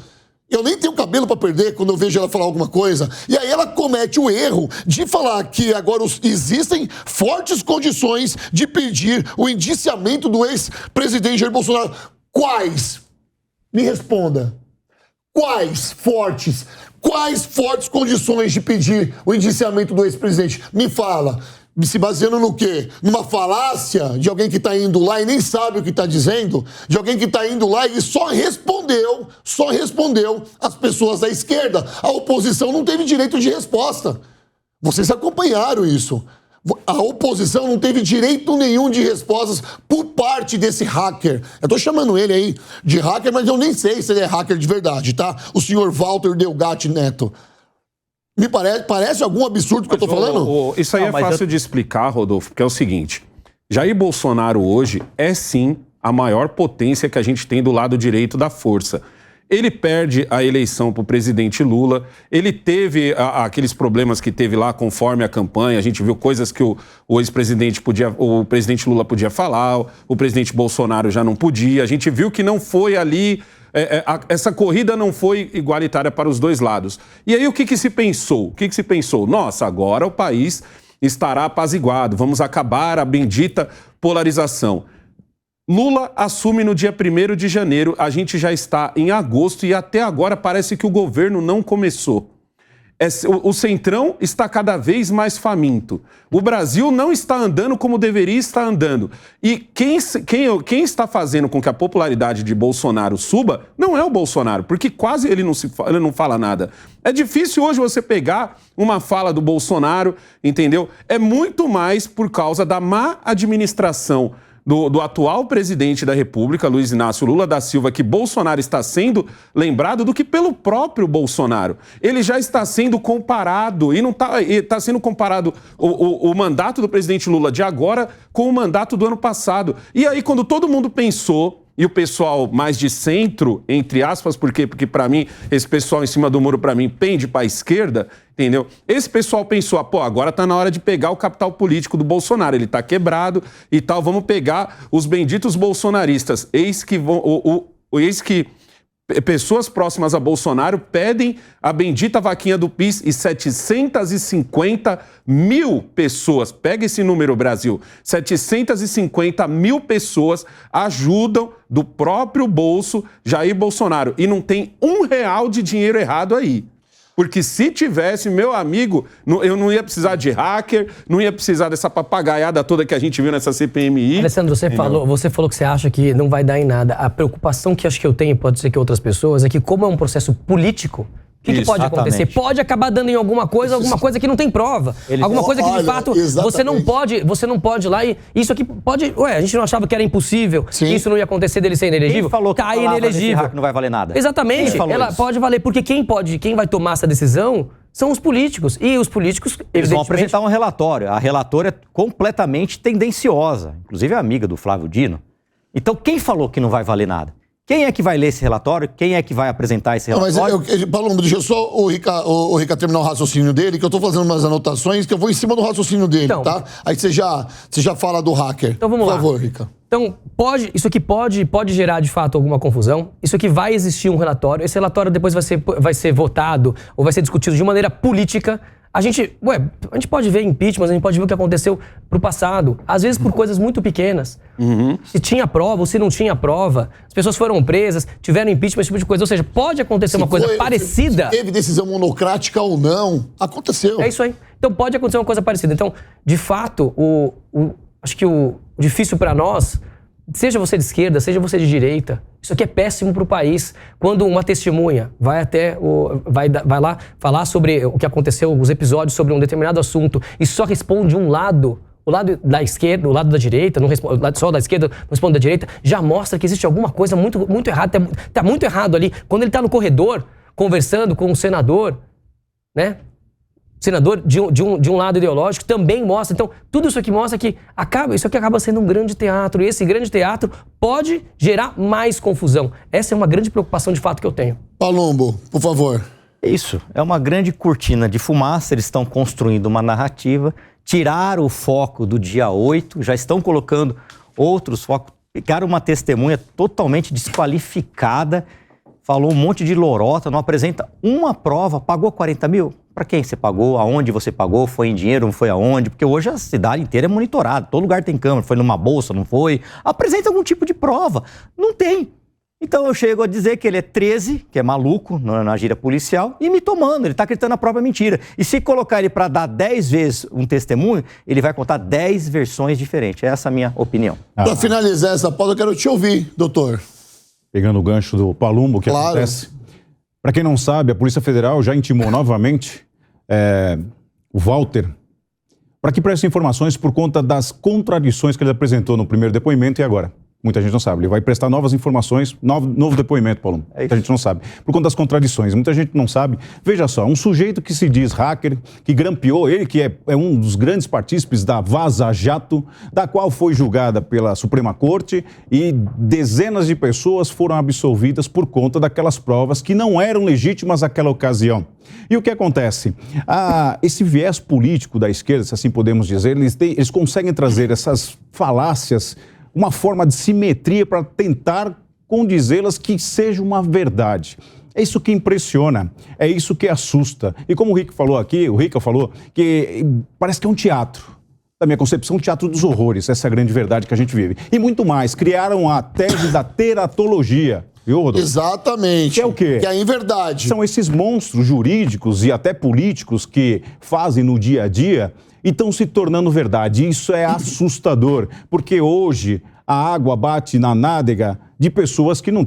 Eu nem tenho cabelo para perder quando eu vejo ela falar alguma coisa. E aí ela comete o erro de falar que agora existem fortes condições de pedir o indiciamento do ex-presidente Jair Bolsonaro. Quais? Me responda. Quais fortes condições de pedir o indiciamento do ex-presidente? Me fala. Se baseando no quê? Numa falácia de alguém que está indo lá e nem sabe o que está dizendo? De alguém que está indo lá e só respondeu as pessoas da esquerda. A oposição não teve direito de resposta. Vocês acompanharam isso. A oposição não teve direito nenhum de respostas por parte desse hacker. Eu tô chamando ele aí de hacker, mas eu nem sei se ele é hacker de verdade, tá? O senhor Walter Delgatti Neto. Me parece algum absurdo que eu tô falando?
Isso aí é fácil de explicar, Rodolfo, porque é o seguinte. Jair Bolsonaro hoje é sim a maior potência que a gente tem do lado direito da força. Ele perde a eleição para o presidente Lula, ele teve aqueles problemas que teve lá conforme a campanha, a gente viu coisas que o presidente Lula podia falar, o presidente Bolsonaro já não podia, a gente viu que não foi ali, essa corrida não foi igualitária para os dois lados. E aí o que se pensou? Nossa, agora o país estará apaziguado, vamos acabar a bendita polarização. Lula assume no dia 1º de janeiro, a gente já está em agosto e até agora parece que o governo não começou. O Centrão está cada vez mais faminto. O Brasil não está andando como deveria estar andando. E quem está fazendo com que a popularidade de Bolsonaro suba não é o Bolsonaro, porque quase ele não fala nada. É difícil hoje você pegar uma fala do Bolsonaro, entendeu? É muito mais por causa da má administração do atual presidente da República, Luiz Inácio Lula da Silva, que Bolsonaro está sendo lembrado, do que pelo próprio Bolsonaro. Ele já está sendo comparado, e não está sendo comparado o mandato do presidente Lula de agora com o mandato do ano passado. E aí, quando todo mundo pensou, e o pessoal mais de centro, entre aspas, porque para mim, esse pessoal em cima do muro, para mim, pende para a esquerda, entendeu? Esse pessoal pensou, agora está na hora de pegar o capital político do Bolsonaro, ele está quebrado e tal, vamos pegar os benditos bolsonaristas. Eis que pessoas próximas a Bolsonaro pedem a bendita vaquinha do PIS e 750 mil pessoas, pega esse número, Brasil, 750 mil pessoas ajudam do próprio bolso Jair Bolsonaro. E não tem R$1 de dinheiro errado aí. Porque se tivesse, meu amigo, eu não ia precisar de hacker, não ia precisar dessa papagaiada toda que a gente viu nessa CPMI.
Alessandro, você falou que você acha que não vai dar em nada. A preocupação que acho que eu tenho, pode ser que outras pessoas, é que como é um processo político, o que pode acontecer? Pode acabar dando em alguma coisa que não tem prova. Alguma coisa que, de fato, você não pode ir lá e... Isso aqui pode... a gente não achava que era impossível, que isso não ia acontecer dele ser inelegível.
Quem falou que
cai inelegível.
Não vai valer nada?
Exatamente. Ela pode valer, porque quem vai tomar essa decisão são os políticos. E os políticos,
eles vão apresentar um relatório. A relatora é completamente tendenciosa. Inclusive é amiga do Flávio Dino. Então, quem falou que não vai valer nada? Quem é que vai ler esse relatório? Quem é que vai apresentar esse relatório?
Paulo, deixa só o Rica terminar o raciocínio dele, que eu tô fazendo umas anotações, que eu vou em cima do raciocínio dele, então, tá? Aí você já fala do hacker.
Então vamos lá.
Por favor, Rica.
Então, isso aqui pode gerar, de fato, alguma confusão. Isso aqui vai existir um relatório. Esse relatório depois vai ser votado ou vai ser discutido de maneira política. A gente pode ver impeachment, a gente pode ver o que aconteceu pro passado. Às vezes por coisas muito pequenas. Se tinha prova ou se não tinha prova. As pessoas foram presas, tiveram impeachment, esse tipo de coisa. Ou seja, pode acontecer uma coisa parecida.
Se teve decisão monocrática ou não, aconteceu.
É isso aí. Então pode acontecer uma coisa parecida. Então, de fato, acho que o difícil para nós, seja você de esquerda, seja você de direita, isso aqui é péssimo para o país. Quando uma testemunha vai lá falar sobre o que aconteceu, os episódios sobre um determinado assunto e só responde um lado, o lado da esquerda, o lado da direita, não responde, só da esquerda não responde da direita, já mostra que existe alguma coisa muito, muito errada. Tá muito errado ali. Quando ele está no corredor conversando com um senador, né? Senador de um lado ideológico, também mostra. Então, tudo isso aqui mostra que isso aqui acaba sendo um grande teatro. E esse grande teatro pode gerar mais confusão. Essa é uma grande preocupação de fato que eu tenho.
Palumbo, por favor.
Isso, é uma grande cortina de fumaça. Eles estão construindo uma narrativa, tiraram o foco do dia 8, já estão colocando outros focos. Pegaram uma testemunha totalmente desqualificada, falou um monte de lorota, não apresenta uma prova, pagou 40 mil? Para quem você pagou? Aonde você pagou? Foi em dinheiro? Não foi aonde? Porque hoje a cidade inteira é monitorada, todo lugar tem câmera, foi numa bolsa, não foi? Apresenta algum tipo de prova. Não tem. Então eu chego a dizer que ele é 13, que é maluco na gíria policial, e me tomando, ele está acreditando na própria mentira. E se colocar ele para dar 10 vezes um testemunho, ele vai contar 10 versões diferentes. Essa é a minha opinião.
Para finalizar essa pauta, eu quero te ouvir, doutor.
Pegando o gancho do Palumbo, o que acontece? Para quem não sabe, a Polícia Federal já intimou novamente o Walter para que preste informações por conta das contradições que ele apresentou no primeiro depoimento e agora. Muita gente não sabe. Ele vai prestar novas informações, novo depoimento, Paulo. Muita gente não sabe. Por conta das contradições. Muita gente não sabe. Veja só, um sujeito que se diz hacker, que grampeou, ele que é um dos grandes partícipes da Vaza Jato, da qual foi julgada pela Suprema Corte e dezenas de pessoas foram absolvidas por conta daquelas provas que não eram legítimas naquela ocasião. E o que acontece? Esse viés político da esquerda, se assim podemos dizer, eles conseguem trazer essas falácias, uma forma de simetria para tentar condizê-las que seja uma verdade. É isso que impressiona, é isso que assusta. E como o Rica falou aqui, que parece que é um teatro. Da minha concepção, um teatro dos horrores, essa é a grande verdade que a gente vive. E muito mais, criaram a tese da teratologia. Viu, Rodolfo?
Exatamente.
Que é o quê?
Que é a inverdade.
São esses monstros jurídicos e até políticos que fazem no dia a dia e estão se tornando verdade. Isso é assustador, porque hoje a água bate na nádega de pessoas que não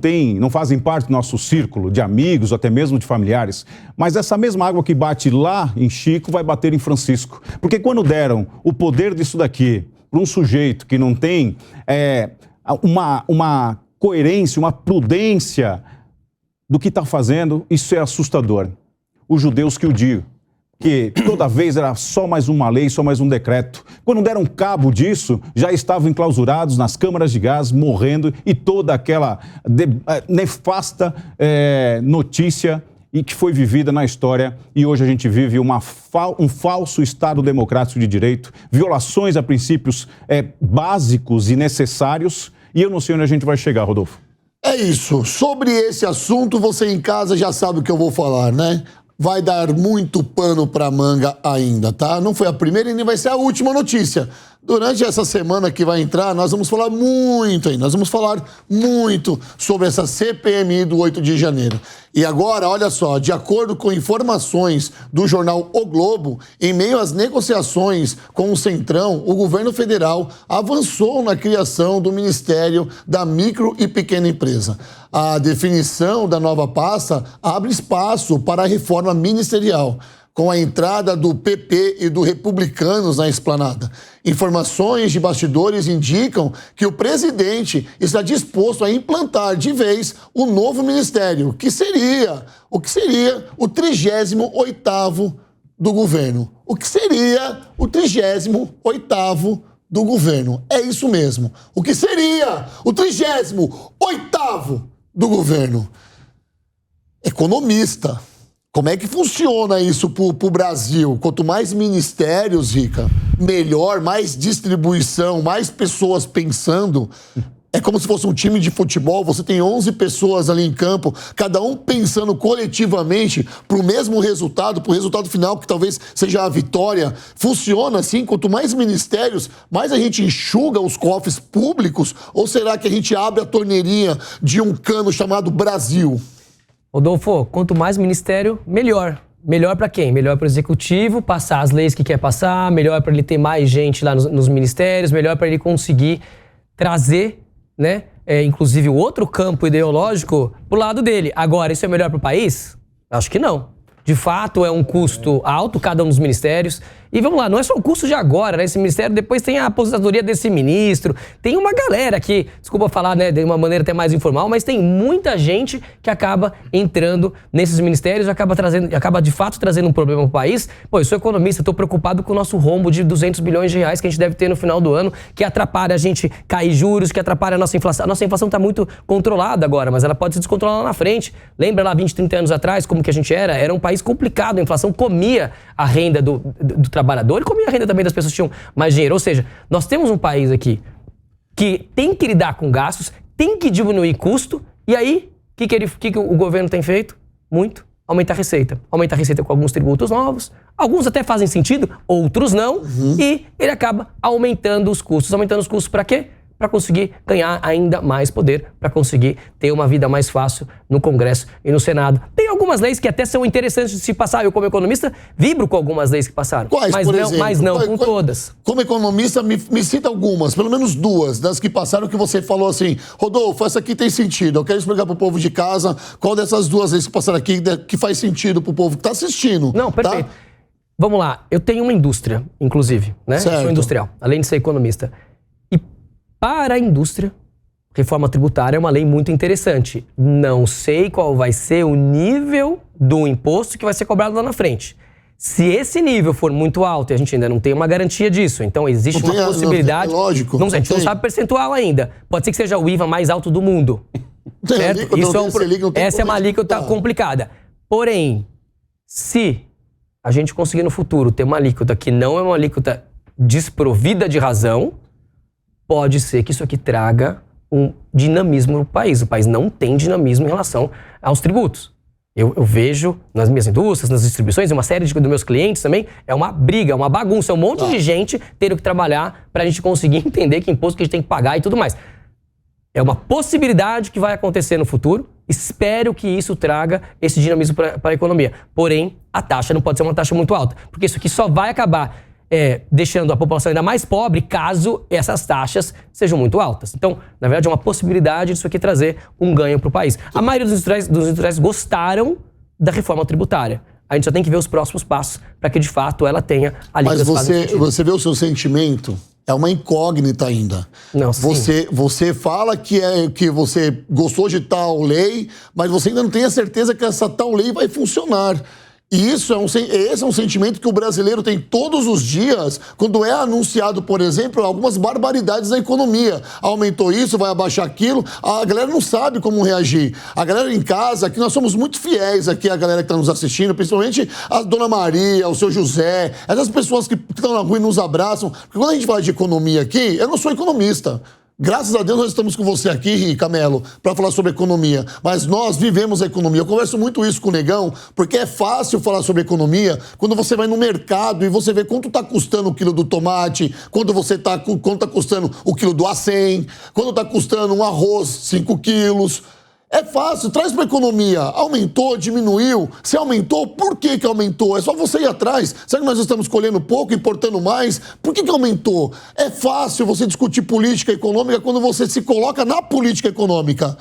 fazem parte do nosso círculo de amigos, ou até mesmo de familiares. Mas essa mesma água que bate lá em Chico vai bater em Francisco. Porque quando deram o poder disso daqui para um sujeito que não tem uma coerência, uma prudência do que está fazendo, isso é assustador. Os judeus que o digam. Que toda vez era só mais uma lei, só mais um decreto. Quando deram cabo disso, já estavam enclausurados nas câmaras de gás, morrendo, e toda aquela nefasta notícia e que foi vivida na história. E hoje a gente vive um falso Estado democrático de direito, violações a princípios básicos e necessários, e eu não sei onde a gente vai chegar, Rodolfo.
É isso. Sobre esse assunto, você em casa já sabe o que eu vou falar, né? Vai dar muito pano pra manga ainda, tá? Não foi a primeira e nem vai ser a última notícia. Durante essa semana que vai entrar, nós vamos falar muito ainda. Nós vamos falar muito sobre essa CPMI do 8 de janeiro. E agora, olha só, de acordo com informações do jornal O Globo, em meio às negociações com o Centrão, o governo federal avançou na criação do Ministério da Micro e Pequena Empresa. A definição da nova pasta abre espaço para a reforma ministerial, com a entrada do PP e do Republicanos na esplanada. Informações de bastidores indicam que o presidente está disposto a implantar de vez o novo ministério, o que seria o 38º do governo. O que seria o 38º do governo. É isso mesmo. O que seria o 38º do governo. Economista. Como é que funciona isso pro Brasil? Quanto mais ministérios, Rica, melhor, mais distribuição, mais pessoas pensando. É como se fosse um time de futebol, você tem 11 pessoas ali em campo, cada um pensando coletivamente pro mesmo resultado, pro resultado final, que talvez seja a vitória. Funciona assim? Quanto mais ministérios, mais a gente enxuga os cofres públicos? Ou será que a gente abre a torneirinha de um cano chamado Brasil?
Rodolfo, quanto mais ministério, melhor. melhor para quem? Melhor para o executivo passar as leis que quer passar, melhor para ele ter mais gente lá nos ministérios, melhor para ele conseguir trazer, né, inclusive o outro campo ideológico pro lado dele. Agora, isso é melhor para o país? Acho que não. De fato, é um custo alto, cada um dos ministérios. E vamos lá, não é só o custo de agora, né? Esse ministério depois tem a aposentadoria desse ministro. Tem uma galera que, desculpa falar, né, de uma maneira até mais informal, mas tem muita gente que acaba entrando nesses ministérios, acaba de fato trazendo um problema pro país. Pô, eu sou economista, estou preocupado com o nosso rombo de 200 bilhões de reais que a gente deve ter no final do ano, que atrapalha a gente cair juros, que atrapalha a nossa inflação. A nossa inflação está muito controlada agora, mas ela pode se descontrolar lá na frente. Lembra lá 20, 30 anos atrás como que a gente era? Era um país complicado, a inflação comia a renda do trabalhador e comia a renda também das pessoas que tinham mais dinheiro. Ou seja, nós temos um país aqui que tem que lidar com gastos, tem que diminuir custo, e aí, o que o governo tem feito? Muito. Aumentar a receita. Aumentar a receita com alguns tributos novos, alguns até fazem sentido, outros não, e ele acaba aumentando os custos. Aumentando os custos para quê? Para conseguir ganhar ainda mais poder, para conseguir ter uma vida mais fácil no Congresso e no Senado. Tem algumas leis que até são interessantes de se passar. Eu, como economista, vibro com algumas leis que passaram.
Quais, por exemplo?
Mas não com todas.
Como economista, me cita algumas, pelo menos duas, das que passaram que você falou assim, Rodolfo, essa aqui tem sentido. Eu quero explicar pro povo de casa qual dessas duas leis que passaram aqui que faz sentido pro povo que tá assistindo.
Não, perfeito. Tá? Vamos lá. Eu tenho uma indústria, inclusive, né?
Certo.
Eu sou industrial, além de ser economista. Para a indústria, reforma tributária é uma lei muito interessante. Não sei qual vai ser o nível do imposto que vai ser cobrado lá na frente. Se esse nível for muito alto, e a gente ainda não tem uma garantia disso, então existe uma possibilidade...
Lógico.
A gente não sabe o percentual ainda. Pode ser que seja o IVA mais alto do mundo. Certo? Essa é uma alíquota complicada. Porém, se a gente conseguir no futuro ter uma alíquota que não é uma alíquota desprovida de razão, pode ser que isso aqui traga um dinamismo no país. O país não tem dinamismo em relação aos tributos. Eu vejo nas minhas indústrias, nas distribuições, uma série dos meus clientes também, é uma briga, uma bagunça, é um monte de gente tendo que trabalhar para a gente conseguir entender que imposto que a gente tem que pagar e tudo mais. É uma possibilidade que vai acontecer no futuro. Espero que isso traga esse dinamismo para a economia. Porém, a taxa não pode ser uma taxa muito alta, porque isso aqui só vai acabar deixando a população ainda mais pobre caso essas taxas sejam muito altas. Então, na verdade, é uma possibilidade disso aqui trazer um ganho para o país. A maioria dos industriais gostaram da reforma tributária. A gente só tem que ver os próximos passos para que, de fato, ela tenha alíquotas.
Mas você vê o seu sentimento? É uma incógnita ainda.
Não,
você fala que você gostou de tal lei, mas você ainda não tem a certeza que essa tal lei vai funcionar. E esse é um sentimento que o brasileiro tem todos os dias quando é anunciado, por exemplo, algumas barbaridades da economia. Aumentou isso, vai abaixar aquilo. A galera não sabe como reagir. A galera em casa, aqui nós somos muito fiéis aqui, a galera que está nos assistindo, principalmente a Dona Maria, o seu José, essas pessoas que estão na rua e nos abraçam. Porque quando a gente fala de economia aqui, eu não sou economista. Graças a Deus nós estamos com você aqui, Camelo, para falar sobre economia. Mas nós vivemos a economia. Eu converso muito isso com o Negão, porque é fácil falar sobre economia quando você vai no mercado e você vê quanto está custando o quilo do tomate, quanto está custando o quilo do A100, quanto está custando um arroz 5 quilos. É fácil, traz para a economia. Aumentou, diminuiu? Se aumentou, por que aumentou? É só você ir atrás. Será que nós estamos colhendo pouco, importando mais? Por que aumentou? É fácil você discutir política econômica quando você se coloca na política econômica.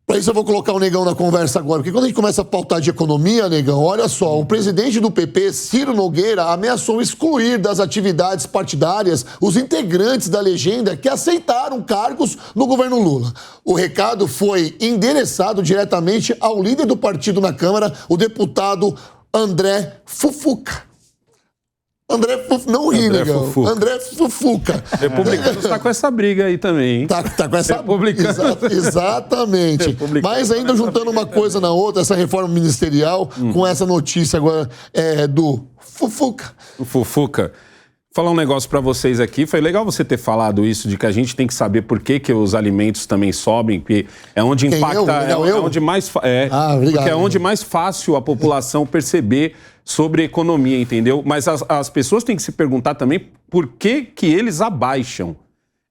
Para isso eu vou colocar o Negão na conversa agora, porque quando a gente começa a pautar de economia, Negão, olha só, o presidente do PP, Ciro Nogueira, ameaçou excluir das atividades partidárias os integrantes da legenda que aceitaram cargos no governo Lula. O recado foi endereçado diretamente ao líder do partido na Câmara, o deputado André Fufuca. Não ri, Negão. André Fufuca.
Republicano está com essa briga aí também, hein?
Tá com essa...
Republicano.
Exatamente.
Republicano.
Mas ainda juntando uma coisa na outra, essa reforma ministerial, com essa notícia agora do Fufuca.
O Fufuca. Falar um negócio para vocês aqui, foi legal você ter falado isso, de que a gente tem que saber por que os alimentos também sobem, porque é onde impacta, é onde mais obrigado, porque é onde mais fácil a população perceber sobre economia, entendeu? Mas as pessoas têm que se perguntar também por que eles abaixam.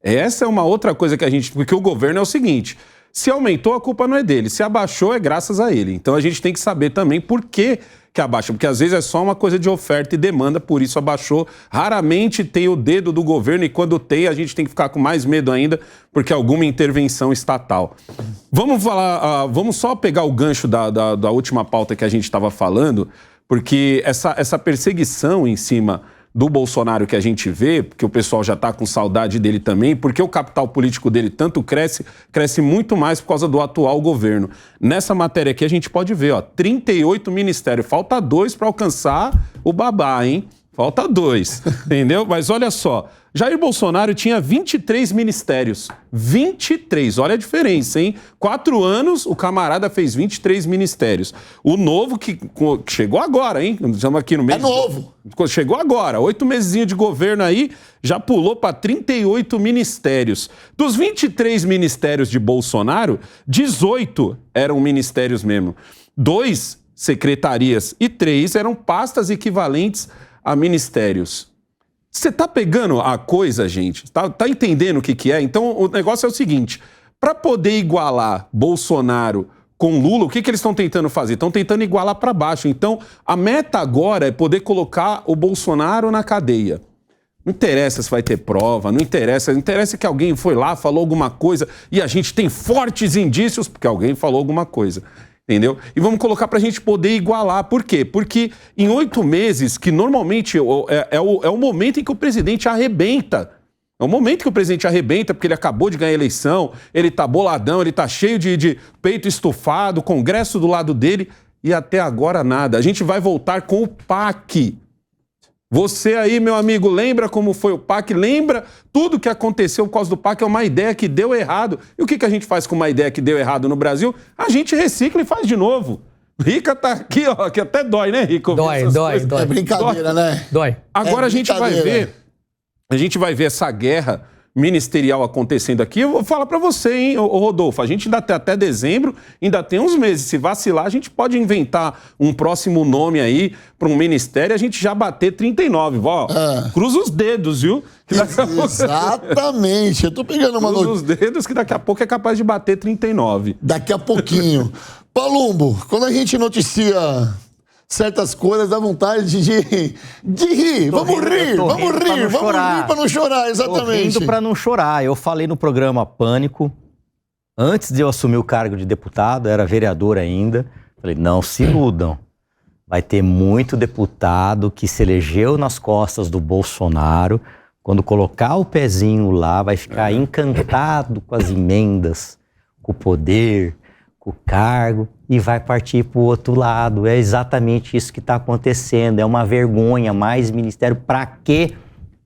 Essa é uma outra coisa que a gente... Porque o governo é o seguinte, se aumentou, a culpa não é dele, se abaixou, é graças a ele. Então a gente tem que saber também por que que abaixa, porque às vezes é só uma coisa de oferta e demanda, por isso abaixou. Raramente tem o dedo do governo e quando tem, a gente tem que ficar com mais medo ainda, porque é alguma intervenção estatal. Vamos falar, vamos só pegar o gancho da última pauta que a gente estava falando, porque essa perseguição em cima do Bolsonaro que a gente vê, porque o pessoal já está com saudade dele também, porque o capital político dele tanto cresce muito mais por causa do atual governo. Nessa matéria aqui a gente pode ver, ó, 38 ministérios, falta 2 para alcançar o babá, hein? Falta 2, entendeu? Mas olha só, Jair Bolsonaro tinha 23 ministérios. 23, olha a diferença, hein? 4 anos, o camarada fez 23 ministérios. O novo que chegou agora, hein? Estamos aqui no mês.
É novo.
Chegou agora, 8 mesinhos de governo aí, já pulou para 38 ministérios. Dos 23 ministérios de Bolsonaro, 18 eram ministérios mesmo. 2 secretarias e 3 eram pastas equivalentes a ministérios. Você tá pegando a coisa, gente? Tá entendendo o que é? Então, o negócio é o seguinte, para poder igualar Bolsonaro com Lula, o que eles estão tentando fazer? Estão tentando igualar para baixo. Então, a meta agora é poder colocar o Bolsonaro na cadeia. Não interessa se vai ter prova, não interessa que alguém foi lá, falou alguma coisa e a gente tem fortes indícios porque alguém falou alguma coisa. Entendeu? E vamos colocar para a gente poder igualar. Por quê? Porque em 8 meses, que normalmente é o momento em que o presidente arrebenta. É o momento que o presidente arrebenta, porque ele acabou de ganhar a eleição, ele tá boladão, ele tá cheio de peito estufado, Congresso do lado dele, e até agora nada. A gente vai voltar com o PAC. Você aí, meu amigo, lembra como foi o PAC? Lembra tudo que aconteceu por causa do PAC? É uma ideia que deu errado. E o que a gente faz com uma ideia que deu errado no Brasil? A gente recicla e faz de novo. Rica tá aqui, ó, que até dói, né, Rico?
Dói.
É brincadeira, né?
Dói.
Agora a gente vai ver essa guerra ministerial acontecendo aqui. Eu vou falar pra você, hein, ô Rodolfo, a gente ainda tem até dezembro, ainda tem uns meses. Se vacilar, a gente pode inventar um próximo nome aí para um ministério e a gente já bater 39. Ó, cruza os dedos, viu?
Exatamente. Eu tô pegando uma
notícia. Cruza os dedos que daqui a pouco é capaz de bater 39.
Daqui a pouquinho. Palumbo, quando a gente noticia certas coisas, dá vontade de rir. Vamos rir para não chorar, exatamente.
Tô rindo para não chorar. Eu falei no programa Pânico, antes de eu assumir o cargo de deputado, era vereador ainda, falei, não se iludam. Vai ter muito deputado que se elegeu nas costas do Bolsonaro, quando colocar o pezinho lá, vai ficar encantado com as emendas, com o poder, com o cargo, e vai partir para o outro lado. É exatamente isso que está acontecendo. É uma vergonha. Mais ministério para quê?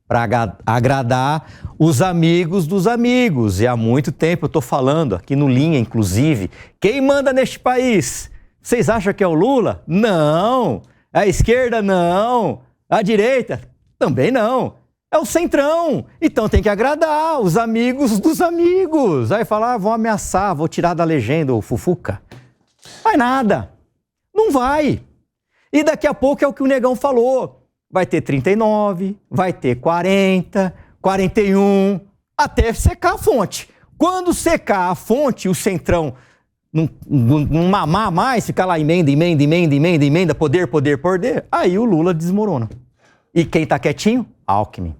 Para agradar os amigos dos amigos. E há muito tempo eu estou falando, aqui no Linha, inclusive, quem manda neste país? Vocês acham que é o Lula? Não. A esquerda? Não. A direita? Também não. É o centrão. Então tem que agradar os amigos dos amigos. Aí falar, vão ameaçar, vou tirar da legenda o Fufuca. Vai nada. Não vai. E daqui a pouco é o que o Negão falou. Vai ter 39, vai ter 40, 41, até secar a fonte. Quando secar a fonte, o centrão não mamar mais, ficar lá emenda, poder, aí o Lula desmorona. E quem tá quietinho? Alckmin.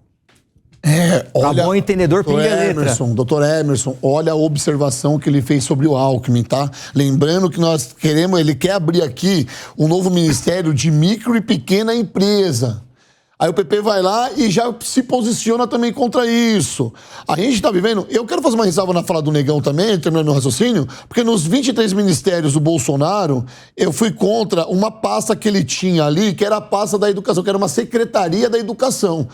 Olha,
bom entendedor, pinga letra.
Doutor Emerson, olha a observação que ele fez sobre o Alckmin, tá? Lembrando que nós queremos, ele quer abrir aqui um novo ministério de micro e pequena empresa. Aí o PP vai lá e já se posiciona também contra isso. A gente está vivendo... Eu quero fazer uma ressalva na fala do Negão também, terminando meu raciocínio, porque nos 23 ministérios do Bolsonaro, eu fui contra uma pasta que ele tinha ali, que era a pasta da educação, que era uma secretaria da educação.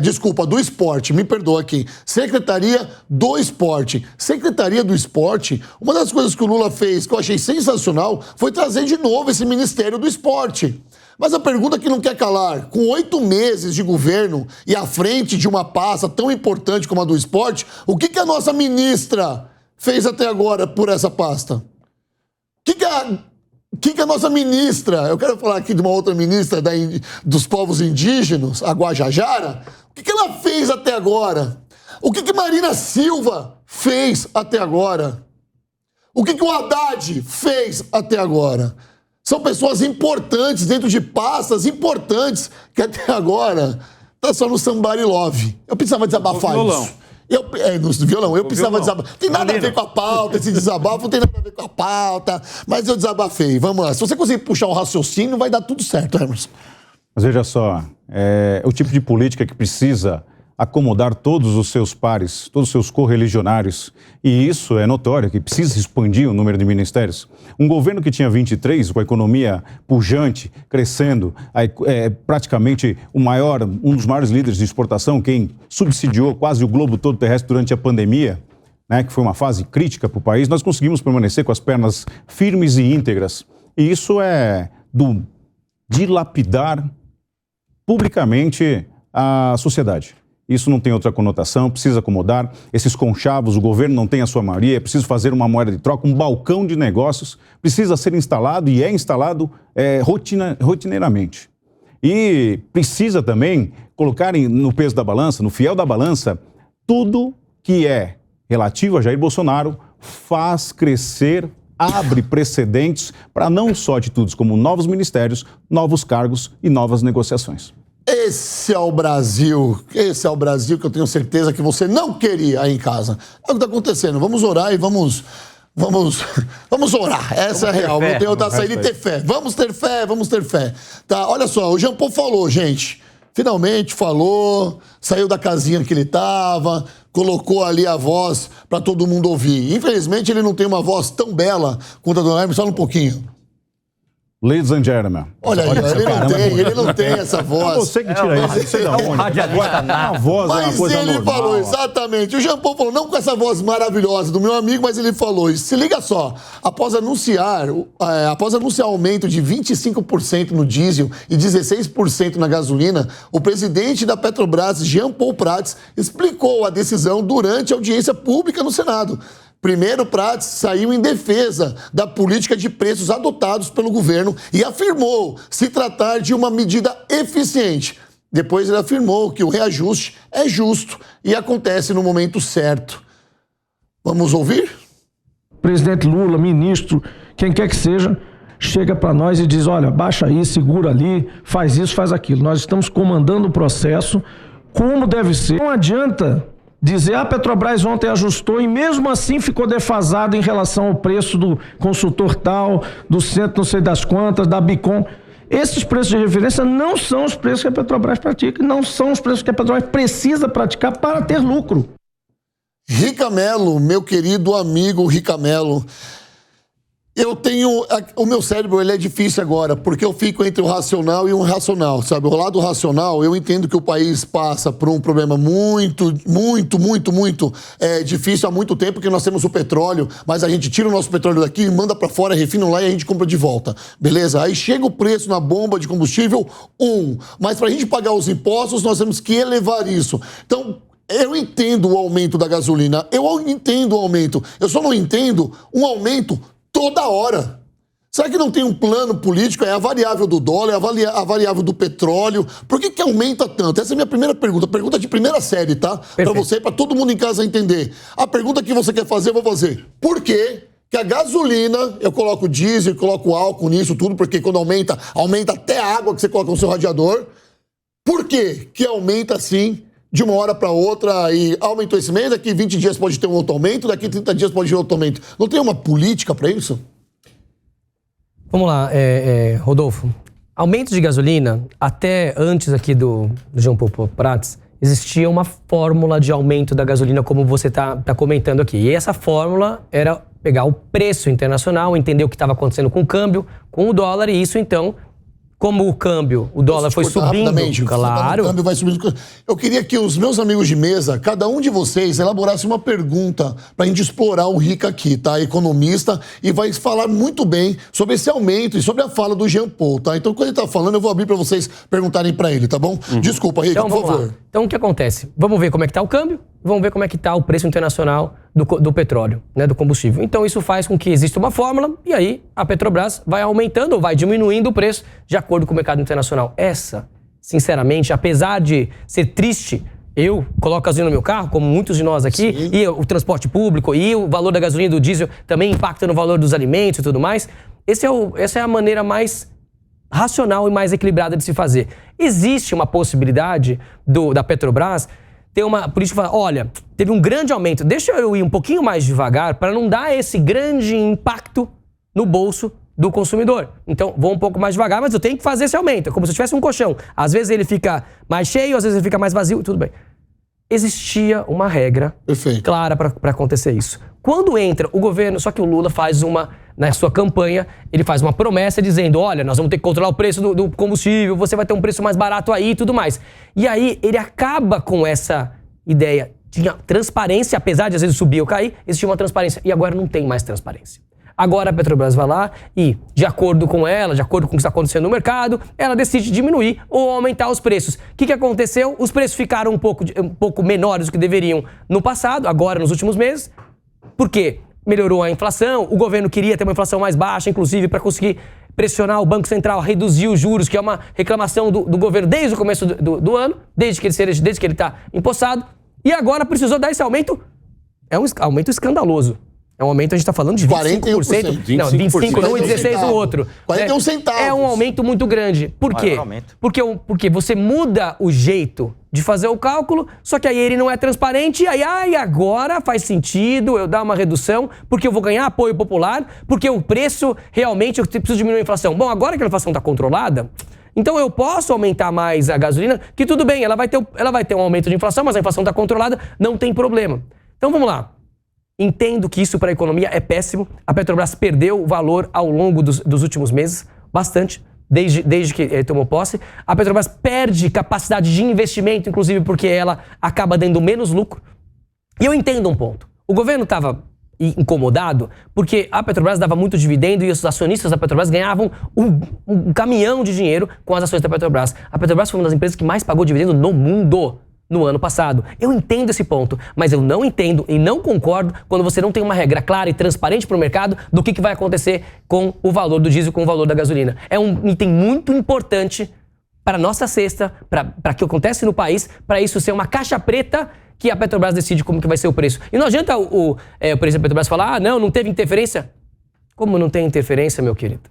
Desculpa, do esporte, me perdoa aqui. Secretaria do esporte. Secretaria do esporte, uma das coisas que o Lula fez, que eu achei sensacional, foi trazer de novo esse Ministério do Esporte. Mas a pergunta que não quer calar, com 8 meses de governo e à frente de uma pasta tão importante como a do esporte, o que a nossa ministra fez até agora por essa pasta? O que a nossa ministra, eu quero falar aqui de uma outra ministra dos povos indígenas, a Guajajara, o que ela fez até agora? O que Marina Silva fez até agora? O que o Haddad fez até agora? São pessoas importantes dentro de pastas importantes que até agora tá só no somebody love. Eu precisava desabafar isso. No violão. Eu precisava desabafar. Tem nada a ver com a pauta, esse desabafo não tem nada a ver com a pauta, mas eu desabafei. Vamos lá. Se você conseguir puxar um raciocínio, vai dar tudo certo, Emerson.
Mas veja só, é o tipo de política que precisa acomodar todos os seus pares, todos os seus correligionários. E isso é notório, que precisa expandir o número de ministérios. Um governo que tinha 23, com a economia pujante, crescendo, praticamente um dos maiores líderes de exportação, quem subsidiou quase o globo todo terrestre durante a pandemia, né, que foi uma fase crítica para o país, nós conseguimos permanecer com as pernas firmes e íntegras. E isso é do dilapidar publicamente a sociedade. Isso não tem outra conotação, precisa acomodar. Esses conchavos, o governo não tem a sua maioria, é preciso fazer uma moeda de troca, um balcão de negócios, precisa ser instalado e é instalado rotineiramente. E precisa também colocar no peso da balança, no fiel da balança, tudo que é relativo a Jair Bolsonaro faz crescer, abre precedentes para não só atitudes como novos ministérios, novos cargos e novas negociações.
Esse é o Brasil que eu tenho certeza que você não queria aí em casa. É o que está acontecendo. Vamos orar e vamos orar. Essa é a real. Não tem outra saída e ter fé. Vamos ter fé. Tá, olha só, o Jean Paul falou, gente. Finalmente falou, saiu da casinha que ele estava, colocou ali a voz para todo mundo ouvir. Infelizmente, ele não tem uma voz tão bela quanto a do Hermes. Fala um pouquinho.
Ladies and gentlemen.
Olha aí, ele não tem essa voz.
É você que tira isso, não sei da onde. A voz é uma coisa
ele
normal.
Falou, exatamente. O Jean Paul falou, não com essa voz maravilhosa do meu amigo, mas ele falou isso. Se liga só, após anunciar aumento de 25% no diesel e 16% na gasolina, o presidente da Petrobras, Jean Paul Prats, explicou a decisão durante a audiência pública no Senado. Primeiro, Prats saiu em defesa da política de preços adotados pelo governo e afirmou se tratar de uma medida eficiente. Depois ele afirmou que o reajuste é justo e acontece no momento certo. Vamos ouvir?
Presidente Lula, ministro, quem quer que seja, chega para nós e diz, olha, baixa aí, segura ali, faz isso, faz aquilo. Nós estamos comandando o processo como deve ser. Não adianta dizer, a Petrobras ontem ajustou e mesmo assim ficou defasado em relação ao preço do consultor tal, do centro não sei das quantas, da Bicom. Esses preços de referência não são os preços que a Petrobras pratica, não são os preços que a Petrobras precisa praticar para ter lucro.
Rica Mello, meu querido amigo Rica Mello, o meu cérebro ele é difícil agora, porque eu fico entre o racional e o irracional, sabe? O lado racional, eu entendo que o país passa por um problema muito difícil há muito tempo, que nós temos o petróleo, mas a gente tira o nosso petróleo daqui, manda pra fora, refina lá e a gente compra de volta, beleza? Aí chega o preço na bomba de combustível, mas pra gente pagar os impostos, nós temos que elevar isso. Então, eu entendo o aumento da gasolina, eu entendo o aumento, eu só não entendo um aumento toda hora. Será que não tem um plano político? É a variável do dólar, a variável do petróleo. Por que aumenta tanto? Essa é a minha primeira pergunta. Pergunta de primeira série, tá? Para você e para todo mundo em casa entender. A pergunta que você quer fazer, eu vou fazer. Por que a gasolina, eu coloco diesel, coloco álcool nisso tudo, porque quando aumenta até a água que você coloca no seu radiador. Por que aumenta assim de uma hora para outra e aumentou esse mês, daqui 20 dias pode ter um outro aumento, daqui 30 dias pode ter outro aumento. Não tem uma política para isso?
Vamos lá, Rodolfo. Aumento de gasolina, até antes aqui do Jean Paul Prats, existia uma fórmula de aumento da gasolina, como você está comentando aqui. E essa fórmula era pegar o preço internacional, entender o que estava acontecendo com o câmbio, com o dólar, e isso então, como o dólar foi subindo, claro. O câmbio vai subindo. Eu queria que os meus amigos de mesa, cada um de vocês, elaborasse uma pergunta pra gente explorar o Rica aqui, tá? Economista, e vai falar muito bem sobre esse aumento e sobre a fala do Jean Paul, tá? Então, quando ele tá falando, eu vou abrir pra vocês perguntarem pra ele, tá bom? Desculpa, Rica, então,
por favor.
Lá. Então, o que acontece? Vamos ver como é que tá o câmbio, vamos ver como é que tá o preço internacional do petróleo, né, do combustível. Então, isso faz com que exista uma fórmula e aí a Petrobras vai aumentando ou vai diminuindo o preço de acordo com o mercado internacional. Essa, sinceramente, apesar de ser triste, eu coloco gasolina no meu carro, como muitos de nós aqui, e o transporte público, e o valor da gasolina e do diesel também impacta no valor dos alimentos e tudo mais. Essa é a maneira mais racional e mais equilibrada de se fazer. Existe uma possibilidade da Petrobras ter uma política que fala, olha, teve um grande aumento, deixa eu ir um pouquinho mais devagar para não dar esse grande impacto no bolso do consumidor. Então, vou um pouco mais devagar, mas eu tenho que fazer esse aumento. É como se eu tivesse um colchão. Às vezes ele fica mais cheio, às vezes ele fica mais vazio, tudo bem. Existia uma regra clara para acontecer isso. Quando entra o governo, só que o Lula faz na sua campanha, ele faz uma promessa dizendo, olha, nós vamos ter que controlar o preço do combustível, você vai ter um preço mais barato aí e tudo mais. E aí ele acaba com essa ideia. Tinha transparência, apesar de às vezes subir ou cair, existia uma transparência. E agora não tem mais transparência. Agora a Petrobras vai lá e, de acordo com ela, de acordo com o que está acontecendo no mercado, ela decide diminuir ou aumentar os preços. O que aconteceu? Os preços ficaram um pouco menores do que deveriam no passado, agora nos últimos meses. Por quê? Melhorou a inflação, o governo queria ter uma inflação mais baixa, inclusive para conseguir pressionar o Banco Central a reduzir os juros, que é uma reclamação do governo desde o começo do ano, desde que ele está empossado. E agora precisou dar esse aumento. É um aumento escandaloso. É um aumento, a gente está falando de 25%.
41%.
Não, 25%, não, 16% o outro.
41 centavos.
É um aumento muito grande. Por quê? Porque você muda o jeito de fazer o cálculo, só que aí ele não é transparente, e aí agora faz sentido eu dar uma redução, porque eu vou ganhar apoio popular, porque o preço, realmente, eu preciso diminuir a inflação. Bom, agora que a inflação está controlada, então eu posso aumentar mais a gasolina, que tudo bem, ela vai ter um aumento de inflação, mas a inflação está controlada, não tem problema. Então vamos lá. Entendo que isso para a economia é péssimo. A Petrobras perdeu o valor ao longo dos últimos meses, bastante, desde que tomou posse. A Petrobras perde capacidade de investimento, inclusive porque ela acaba dando menos lucro. E eu entendo um ponto. O governo estava incomodado porque a Petrobras dava muito dividendo e os acionistas da Petrobras ganhavam um caminhão de dinheiro com as ações da Petrobras. A Petrobras foi uma das empresas que mais pagou dividendo no mundo no ano passado. Eu entendo esse ponto, mas eu não entendo e não concordo quando você não tem uma regra clara e transparente para o mercado do que vai acontecer com o valor do diesel, com o valor da gasolina. É um item muito importante para a nossa cesta, para o que acontece no país, para isso ser uma caixa preta que a Petrobras decide como que vai ser o preço. E não adianta o presidente da Petrobras falar, não teve interferência. Como não tem interferência, meu querido?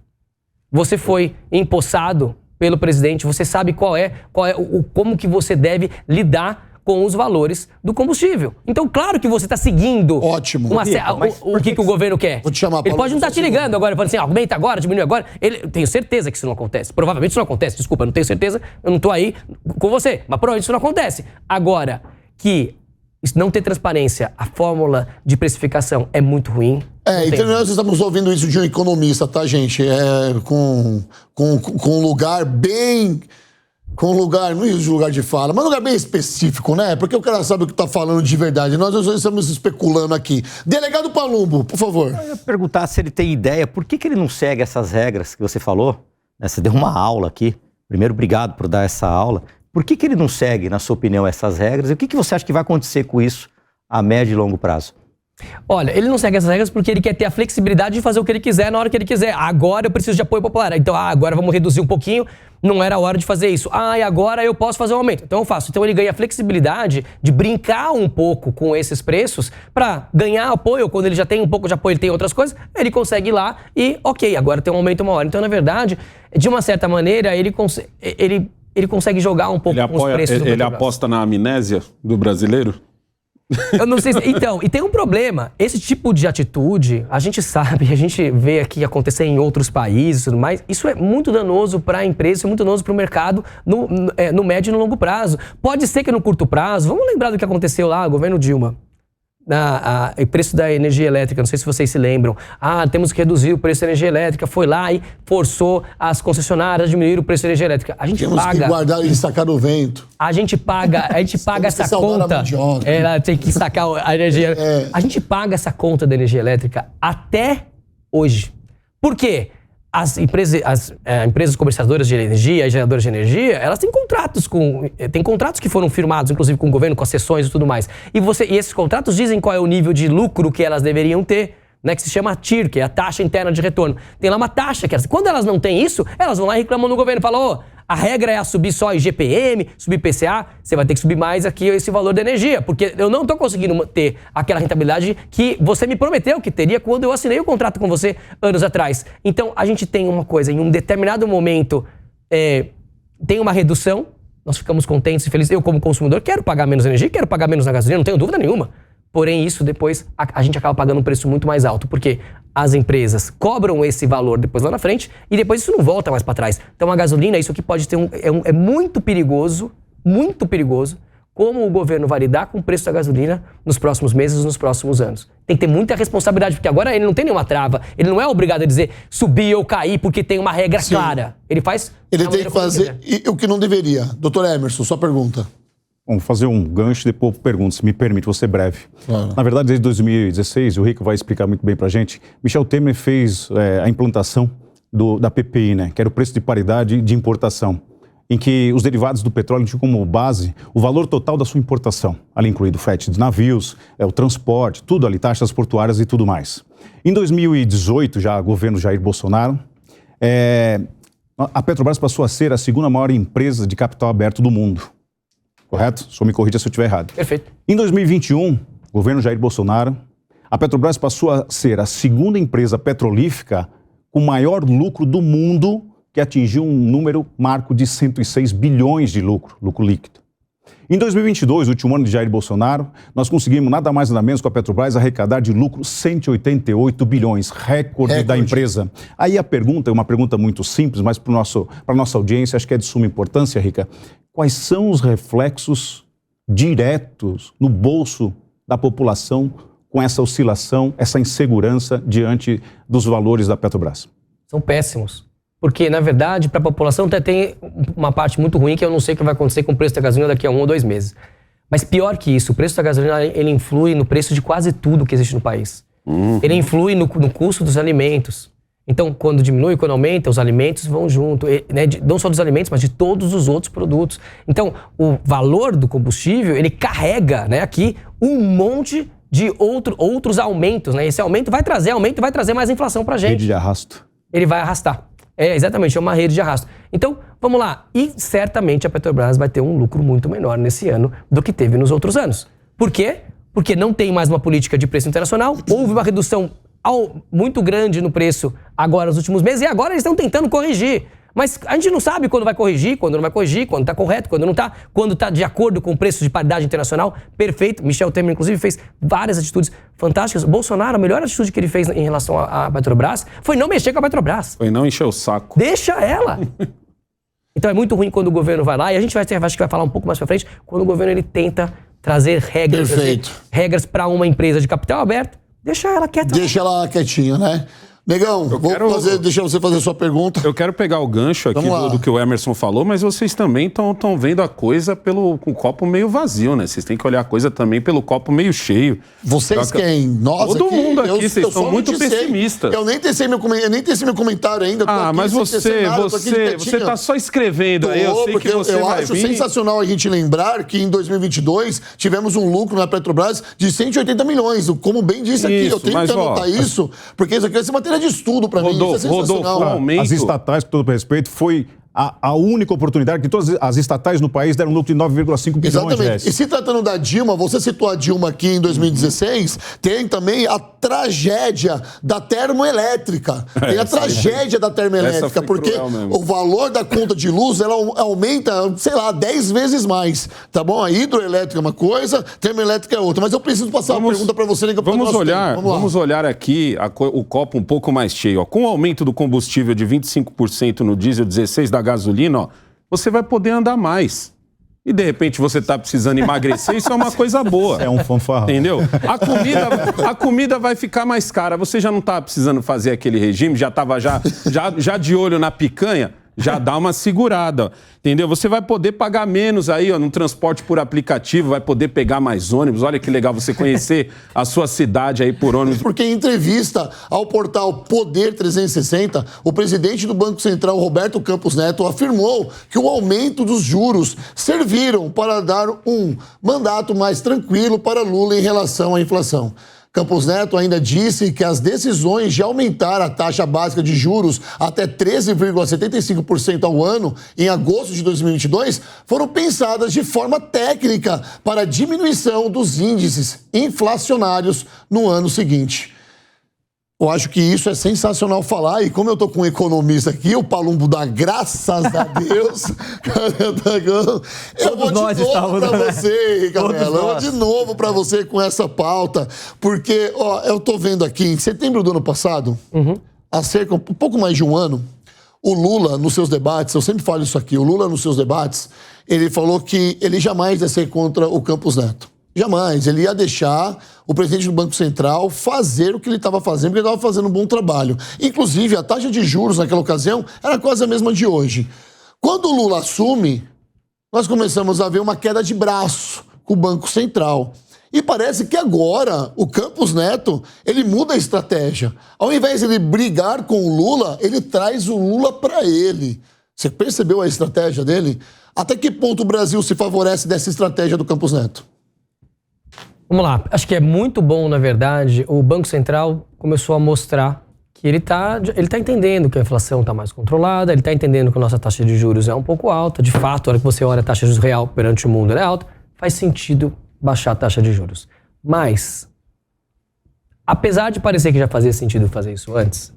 Você foi empossado pelo presidente, você sabe como que você deve lidar com os valores do combustível. Então, claro que você está seguindo o que o governo quer.
Vou te chamar,
Paulo, ele pode não estar te ligando agora, falando assim, aumenta agora, diminui agora. Tenho certeza que isso não acontece. Provavelmente isso não acontece. Desculpa, eu não tenho certeza, eu não estou aí com você. Mas provavelmente isso não acontece. Agora, que não ter transparência, a fórmula de precificação é muito ruim.
Então nós estamos ouvindo isso de um economista, tá, gente? Com um lugar bem... Com um lugar, não existe lugar de fala, mas um lugar bem específico, né? Porque o cara sabe o que está falando de verdade. Nós estamos especulando aqui. Delegado Palumbo, por favor.
Eu ia perguntar se ele tem ideia, por que ele não segue essas regras que você falou? Você deu uma aula aqui. Primeiro, obrigado por dar essa aula. Por que ele não segue, na sua opinião, essas regras? E o que você acha que vai acontecer com isso a médio e longo prazo?
Olha, ele não segue essas regras porque ele quer ter a flexibilidade de fazer o que ele quiser na hora que ele quiser. Agora eu preciso de apoio popular. Então, agora vamos reduzir um pouquinho. Não era a hora de fazer isso. E agora eu posso fazer um aumento. Então eu faço. Então ele ganha a flexibilidade de brincar um pouco com esses preços para ganhar apoio. Quando ele já tem um pouco de apoio, ele tem outras coisas, ele consegue ir lá e, ok, agora tem um aumento uma hora. Então, na verdade, de uma certa maneira, ele consegue jogar um pouco com os preços.
Ele aposta na amnésia do brasileiro?
Eu não sei se... Então, e tem um problema. Esse tipo de atitude, a gente sabe, a gente vê aqui acontecer em outros países e tudo mais. Isso é muito danoso para a empresa, isso é muito danoso para o mercado no médio e no longo prazo. Pode ser que no curto prazo, vamos lembrar do que aconteceu lá, governo Dilma. O preço da energia elétrica, não sei se vocês se lembram. Temos que reduzir o preço da energia elétrica. Foi lá e forçou as concessionárias a diminuir o preço da energia elétrica.
Temos que guardar e sacar no vento.
A gente paga essa conta. Ela tem que sacar a energia. A gente paga essa conta da energia elétrica até hoje. Por quê? As empresas comercializadoras de energia e geradoras de energia, elas têm contratos que foram firmados, inclusive com o governo, com as seções e tudo mais. E esses contratos dizem qual é o nível de lucro que elas deveriam ter, né, que se chama TIR, que é a taxa interna de retorno. Tem lá uma taxa que quando elas não têm isso, elas vão lá e reclamam no governo, falam, a regra é subir só IGPM, subir IPCA, você vai ter que subir mais aqui esse valor da energia, porque eu não estou conseguindo ter aquela rentabilidade que você me prometeu que teria quando eu assinei o contrato com você anos atrás. Então, a gente tem uma coisa, em um determinado momento, tem uma redução, nós ficamos contentes e felizes. Eu, como consumidor, quero pagar menos energia, quero pagar menos na gasolina, não tenho dúvida nenhuma. Porém, isso depois a gente acaba pagando um preço muito mais alto, porque as empresas cobram esse valor depois lá na frente e depois isso não volta mais para trás. Então, a gasolina, isso aqui pode ter é muito perigoso, como o governo vai lidar com o preço da gasolina nos próximos meses, nos próximos anos. Tem que ter muita responsabilidade, porque agora ele não tem nenhuma trava, ele não é obrigado a dizer subir ou cair porque tem uma regra clara. Ele faz...
Ele tem que fazer o que não deveria. Doutor Emerson, sua pergunta.
Vamos fazer um gancho e depois pergunto, se me permite, vou ser breve.
Claro.
Na verdade, desde 2016, o Rico vai explicar muito bem pra gente, Michel Temer fez a implantação da PPI, né, que era o preço de paridade de importação, em que os derivados do petróleo tinham como base o valor total da sua importação, ali incluído o frete de navios, o transporte, tudo ali, taxas portuárias e tudo mais. Em 2018, já governo Jair Bolsonaro, a Petrobras passou a ser a segunda maior empresa de capital aberto do mundo. Correto? Só me corrija se eu estiver errado.
Perfeito.
Em 2021, governo Jair Bolsonaro, a Petrobras passou a ser a segunda empresa petrolífera com maior lucro do mundo, que atingiu um número marco de 106 bilhões de lucro líquido. Em 2022, último ano de Jair Bolsonaro, nós conseguimos nada mais nada menos com a Petrobras arrecadar de lucro 188 bilhões, recorde da empresa. Aí a pergunta é uma pergunta muito simples, mas para a nossa audiência acho que é de suma importância, Rica. Quais são os reflexos diretos no bolso da população com essa oscilação, essa insegurança diante dos valores da Petrobras?
São péssimos. Porque, na verdade, para a população tem uma parte muito ruim que eu não sei o que vai acontecer com o preço da gasolina daqui a 1 ou 2 meses. Mas pior que isso, o preço da gasolina ele influi no preço de quase tudo que existe no país. Ele influi no custo dos alimentos. Então, quando diminui, quando aumenta, os alimentos vão junto, né? Não só dos alimentos, mas de todos os outros produtos. Então, o valor do combustível, ele carrega, né, aqui um monte de outros aumentos, né? Esse aumento vai trazer mais inflação pra gente.
Rede de arrasto.
Ele vai arrastar. Exatamente, é uma rede de arrasto. Então, vamos lá. E certamente a Petrobras vai ter um lucro muito menor nesse ano do que teve nos outros anos. Por quê? Porque não tem mais uma política de preço internacional, houve uma redução muito grande no preço agora nos últimos meses e agora eles estão tentando corrigir. Mas a gente não sabe quando vai corrigir, quando não vai corrigir, quando está correto, quando não está, quando está de acordo com o preço de paridade internacional. Perfeito. Michel Temer, inclusive, fez várias atitudes fantásticas. Bolsonaro, a melhor atitude que ele fez em relação à Petrobras foi não mexer com a Petrobras.
Foi não encher o saco.
Deixa ela. Então é muito ruim quando o governo vai lá, e a gente acho que vai falar um pouco mais pra frente, quando o governo ele tenta trazer regras para uma empresa de capital aberto. Deixa ela quieta.
Deixa ela quietinha, né? Negão, deixa você fazer a sua pergunta.
Eu quero pegar o gancho aqui do que o Emerson falou, mas vocês também estão vendo a coisa com o copo meio vazio, né? Vocês têm que olhar a coisa também pelo copo meio cheio.
Vocês quem? Nós
Todo
aqui,
mundo aqui, vocês estão muito pessimistas.
Eu nem tecei meu comentário ainda.
Mas você tá só escrevendo aí, eu sei que você vai vir.
Eu acho sensacional a gente lembrar que em 2022 tivemos um lucro na Petrobras de 180 milhões. Como bem disse aqui, eu tenho que anotar isso, porque isso aqui vai ser matéria de estudo para mim. Isso é sensacional.
Aumento.
As estatais, com todo respeito, foi a única oportunidade que todas as estatais no país deram um lucro de 9,5 bilhões de reais.
E se tratando da Dilma, você citou a Dilma aqui em 2016, tem também a tragédia da termoelétrica. Tem a tragédia da termoelétrica, porque o valor da conta de luz, ela aumenta, sei lá, 10 vezes mais, tá bom? A hidroelétrica é uma coisa, termoelétrica é outra. Mas eu preciso passar uma pergunta para você.
Vamos olhar aqui o copo um pouco mais cheio. Ó. Com o aumento do combustível de 25% no diesel, 16% da gasolina, ó, você vai poder andar mais. E de repente você está precisando emagrecer, isso é uma coisa boa.
É um fanfarrão.
Entendeu? A comida vai ficar mais cara. Você já não estava precisando fazer aquele regime, já estava já de olho na picanha, já dá uma segurada, entendeu? Você vai poder pagar menos aí, ó, no transporte por aplicativo, vai poder pegar mais ônibus. Olha que legal você conhecer a sua cidade aí por ônibus.
Porque em entrevista ao portal Poder 360, o presidente do Banco Central, Roberto Campos Neto, afirmou que o aumento dos juros serviram para dar um mandato mais tranquilo para Lula em relação à inflação. Campos Neto ainda disse que as decisões de aumentar a taxa básica de juros até 13,75% ao ano em agosto de 2022 foram pensadas de forma técnica para a diminuição dos índices inflacionários no ano seguinte. Eu acho que isso é sensacional falar, e como eu tô com um economista aqui, o Palumbo dá graças a Deus. Eu vou de novo pra você, Ricardo. Eu vou de novo pra você com essa pauta, porque, ó, eu tô vendo aqui, em setembro do ano passado, há cerca um pouco mais de um ano, o Lula, nos seus debates, eu sempre falo isso aqui, o Lula, nos seus debates, ele falou que ele jamais ia ser contra o Campos Neto. Jamais. Ele ia deixar o presidente do Banco Central fazer o que ele estava fazendo, porque ele estava fazendo um bom trabalho. Inclusive, a taxa de juros naquela ocasião era quase a mesma de hoje. Quando o Lula assume, nós começamos a ver uma queda de braço com o Banco Central. E parece que agora o Campos Neto, ele muda a estratégia. Ao invés de ele brigar com o Lula, ele traz o Lula para ele. Você percebeu a estratégia dele? Até que ponto o Brasil se favorece dessa estratégia do Campos Neto?
Vamos lá, acho que é muito bom, na verdade, o Banco Central começou a mostrar que ele tá entendendo que a inflação está mais controlada, ele está entendendo que a nossa taxa de juros é um pouco alta, de fato, a hora que você olha a taxa de juros real perante o mundo ela é alta, faz sentido baixar a taxa de juros. Mas, apesar de parecer que já fazia sentido fazer isso antes,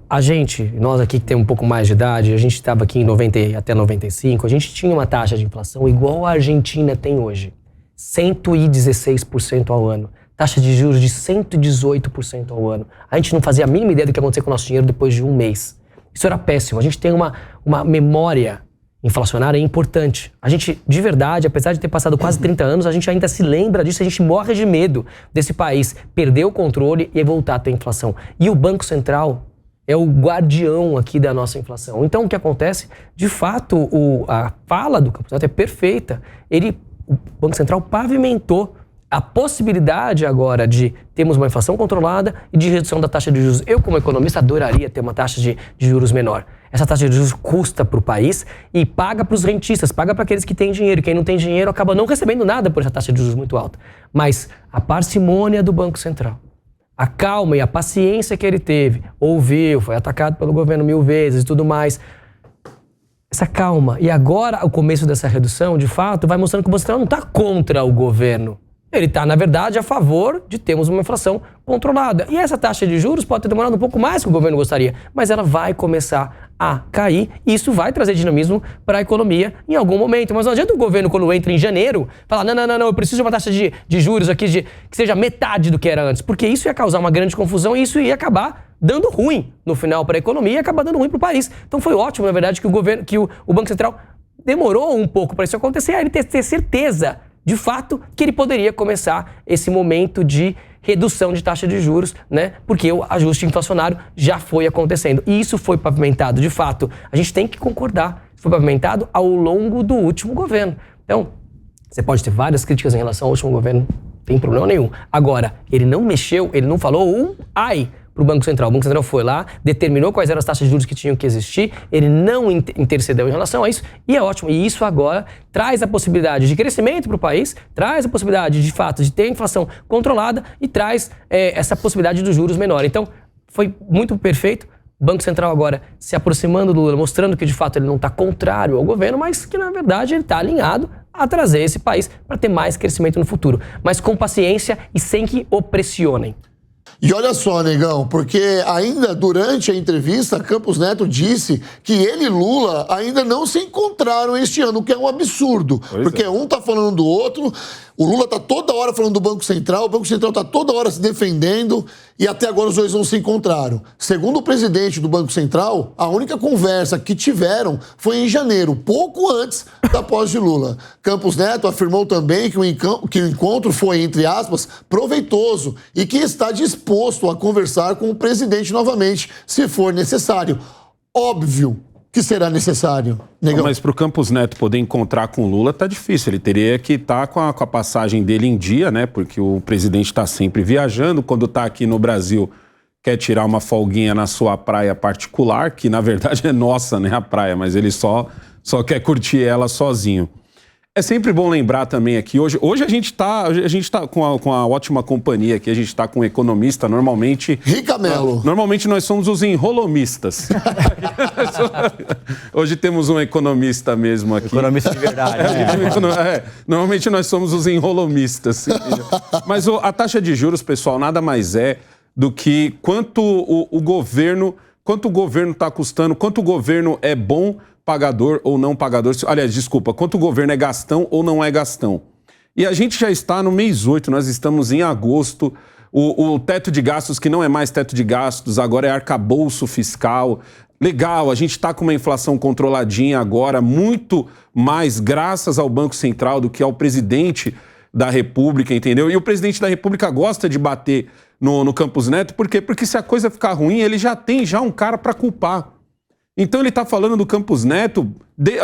a gente, nós aqui que temos um pouco mais de idade, a gente estava aqui em 90 até 95, a gente tinha uma taxa de inflação igual a Argentina tem hoje. 116% ao ano. Taxa de juros de 118% ao ano. A gente não fazia a mínima ideia do que ia acontecer com o nosso dinheiro depois de um mês. Isso era péssimo. A gente tem uma memória inflacionária importante. A gente, de verdade, apesar de ter passado quase 30 anos, a gente ainda se lembra disso, a gente morre de medo desse país perder o controle e voltar a ter inflação. E o Banco Central é o guardião aqui da nossa inflação. Então, o que acontece? De fato, a fala do Campos Neto é perfeita. O Banco Central pavimentou a possibilidade agora de termos uma inflação controlada e de redução da taxa de juros. Eu, como economista, adoraria ter uma taxa de juros menor. Essa taxa de juros custa para o país e paga para os rentistas, paga para aqueles que têm dinheiro. Quem não tem dinheiro acaba não recebendo nada por essa taxa de juros muito alta. Mas a parcimônia do Banco Central, a calma e a paciência que ele teve, ouviu, foi atacado pelo governo 1000 vezes e tudo mais, essa calma. E agora, o começo dessa redução, de fato, vai mostrando que o Banco Central não está contra o governo. Ele está, na verdade, a favor de termos uma inflação controlada. E essa taxa de juros pode ter demorado um pouco mais que o governo gostaria, mas ela vai começar a cair e isso vai trazer dinamismo para a economia em algum momento. Mas não adianta o governo, quando entra em janeiro, falar não, eu preciso de uma taxa de juros aqui que seja metade do que era antes, porque isso ia causar uma grande confusão e isso ia acabar dando ruim no final para a economia e acabar dando ruim para o país. Então foi ótimo, na verdade, que o Banco Central demorou um pouco para isso acontecer, ele ter certeza, de fato, que ele poderia começar esse momento de redução de taxa de juros, né? Porque o ajuste inflacionário já foi acontecendo. E isso foi pavimentado, de fato. A gente tem que concordar. Foi pavimentado ao longo do último governo. Então, você pode ter várias críticas em relação ao último governo, não tem problema nenhum. Agora, ele não mexeu, ele não falou ai para o Banco Central. O Banco Central foi lá, determinou quais eram as taxas de juros que tinham que existir, ele não intercedeu em relação a isso, e é ótimo. E isso agora traz a possibilidade de crescimento para o país, traz a possibilidade, de fato, de ter a inflação controlada e traz essa possibilidade dos juros menores. Então, foi muito perfeito. O Banco Central agora se aproximando do Lula, mostrando que, de fato, ele não está contrário ao governo, mas que, na verdade, ele está alinhado a trazer esse país para ter mais crescimento no futuro. Mas com paciência e sem que o pressionem.
E olha só, Negão, porque ainda durante a entrevista, Campos Neto disse que ele e Lula ainda não se encontraram este ano, o que é um absurdo. Porque um tá falando do outro, o Lula tá toda hora falando do Banco Central, o Banco Central tá toda hora se defendendo e até agora os dois não se encontraram. Segundo o presidente do Banco Central, a única conversa que tiveram foi em janeiro, pouco antes da posse de Lula. Campos Neto afirmou também que o encontro foi, entre aspas, proveitoso e que está disposto a conversar com o presidente novamente, se for necessário. Óbvio que será necessário. Negão.
Mas para o Campos Neto poder encontrar com o Lula tá difícil. Ele teria que estar com a passagem dele em dia, né? Porque o presidente está sempre viajando. Quando está aqui no Brasil, quer tirar uma folguinha na sua praia particular, que na verdade é nossa, né? A praia, mas ele só quer curtir ela sozinho. É sempre bom lembrar também aqui, hoje a gente tá com a ótima companhia aqui, a gente tá com um economista, normalmente...
Rica Mello.
Normalmente nós somos os enrolomistas. Hoje temos um economista mesmo aqui.
Economista de verdade.
Normalmente nós somos os enrolomistas. Mas a taxa de juros, pessoal, nada mais é do que quanto o governo está custando, quanto o governo é bom pagador ou não pagador. Aliás, desculpa, quanto o governo é gastão ou não é gastão. E a gente já está no mês 8, nós estamos em agosto. O teto de gastos, que não é mais teto de gastos, agora é arcabouço fiscal. Legal, a gente está com uma inflação controladinha agora, muito mais graças ao Banco Central do que ao presidente da República, entendeu? E o presidente da República gosta de bater no Campos Neto, por quê? Porque se a coisa ficar ruim, ele já tem um cara para culpar. Então ele está falando do Campos Neto,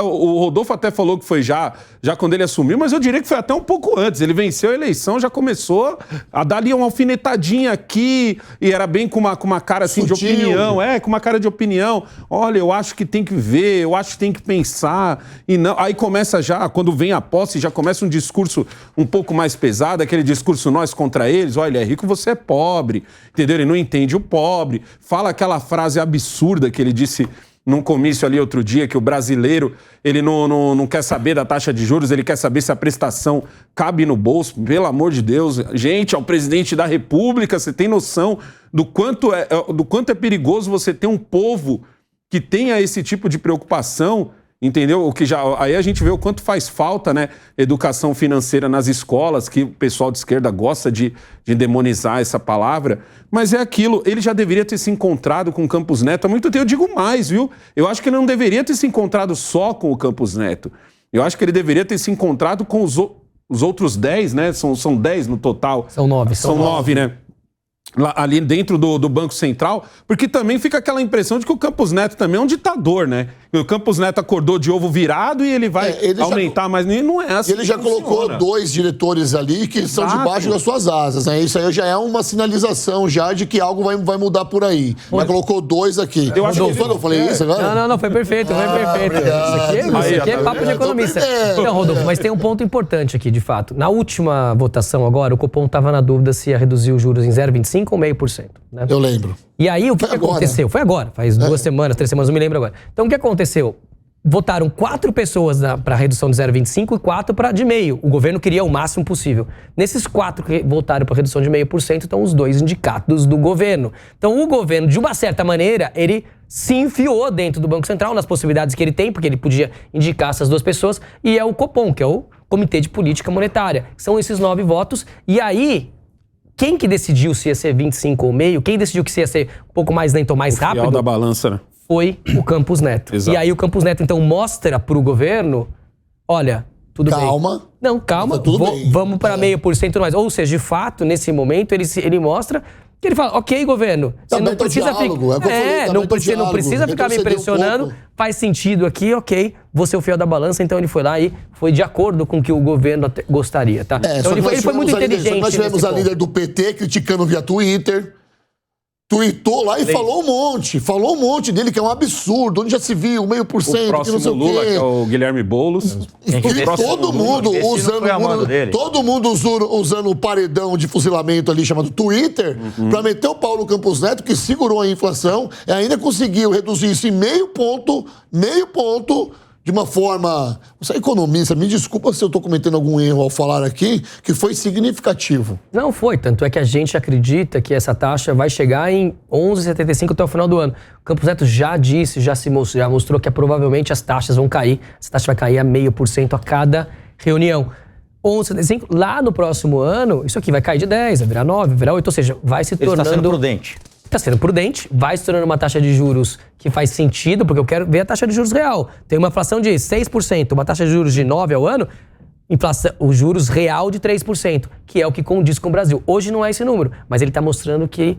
o Rodolfo até falou que foi já quando ele assumiu, mas eu diria que foi até um pouco antes. Ele venceu a eleição, já começou a dar ali uma alfinetadinha aqui, e era bem com uma cara assim de opinião, com uma cara de opinião. Olha, eu acho que tem que ver, eu acho que tem que pensar. E não, aí começa já, quando vem a posse, já começa um discurso um pouco mais pesado, aquele discurso nós contra eles. Olha, ele é rico, você é pobre, entendeu? Ele não entende o pobre. Fala aquela frase absurda que ele disse num comício ali outro dia, que o brasileiro, ele não quer saber da taxa de juros, ele quer saber se a prestação cabe no bolso. Pelo amor de Deus, gente, é o presidente da República, você tem noção do quanto é perigoso você ter um povo que tenha esse tipo de preocupação, entendeu? Aí a gente vê o quanto faz falta, né, educação financeira nas escolas, que o pessoal de esquerda gosta de demonizar essa palavra, mas é aquilo, ele já deveria ter se encontrado com o Campos Neto há muito tempo. Eu digo mais, viu? Eu acho que ele não deveria ter se encontrado só com o Campos Neto. Eu acho que ele deveria ter se encontrado com os outros 10, né? São 10 no total.
São 9.
São 9, né? Lá, ali dentro do Banco Central, porque também fica aquela impressão de que o Campos Neto também é um ditador, né? O Campos Neto acordou de ovo virado e ele vai aumentar mais. Não é assim.
Ele já colocou 2 diretores ali que são debaixo das suas asas, né? Isso aí já é uma sinalização já de que algo vai mudar por aí. Mas colocou 2 aqui.
Eu acho que
eu falei isso agora?
Não, foi perfeito, foi perfeito. Isso aqui é papo de economista. Não, Rodolfo, mas tem um ponto importante aqui, de fato. Na última votação agora, o Copom estava na dúvida se ia reduzir os juros em 0,25% ou 0,5%. Né?
Eu lembro.
E aí, o que aconteceu? Foi agora, faz 2 semanas, 3 semanas, não me lembro agora. Então, o que aconteceu? Votaram 4 pessoas para a redução de 0,25% e 4 para de 0,5%. O governo queria o máximo possível. Nesses 4 que votaram para a redução de 0,5%, estão os 2 indicados do governo. Então, o governo, de uma certa maneira, ele se enfiou dentro do Banco Central, nas possibilidades que ele tem, porque ele podia indicar essas 2 pessoas, e é o Copom, que é o Comitê de Política Monetária. São esses 9 votos. E aí, quem que decidiu se ia ser 25 ou meio? Quem decidiu que se ia ser um pouco mais lento ou mais rápido?
O fiel da balança, né?
Foi o Campos Neto.
Exato.
E aí o Campos Neto, então, mostra pro governo, olha, tudo bem.
Calma.
Não, calma, vamos para 0,5% e tudo mais. Ou seja, de fato, nesse momento, ele mostra que ele fala, ok, governo, você não precisa não precisa ficar me pressionando, faz sentido aqui, ok, vou ser o fiel da balança. Então ele foi lá e foi de acordo com o que o governo gostaria, tá? Então ele foi muito inteligente.
Nós tivemos a líder do PT criticando via Twitter. Tweetou lá e falou um monte dele, que é um absurdo, onde já se viu, 0,5%, que não sei o quê.
Lula, que é o Guilherme Boulos.
E todo mundo usando o paredão de fuzilamento ali chamado Twitter, para meter o pau no Campos Neto, que segurou a inflação e ainda conseguiu reduzir isso em meio ponto, de uma forma... Você é economista, me desculpa se eu estou cometendo algum erro ao falar aqui, que foi significativo.
Não foi, tanto é que a gente acredita que essa taxa vai chegar em 11,75 até o final do ano. O Campos Neto já disse, já mostrou que provavelmente as taxas vão cair. Essa taxa vai cair a 0,5% a cada reunião. 11,75, lá no próximo ano, isso aqui vai cair de 10, vai virar 9, vai virar 8, ou seja, vai se tornando...
Ele está sendo prudente.
Está sendo prudente, vai se tornando uma taxa de juros que faz sentido, porque eu quero ver a taxa de juros real. Tem uma inflação de 6%, uma taxa de juros de 9% ao ano, o juros real de 3%, que é o que condiz com o Brasil. Hoje não é esse número, mas ele está mostrando que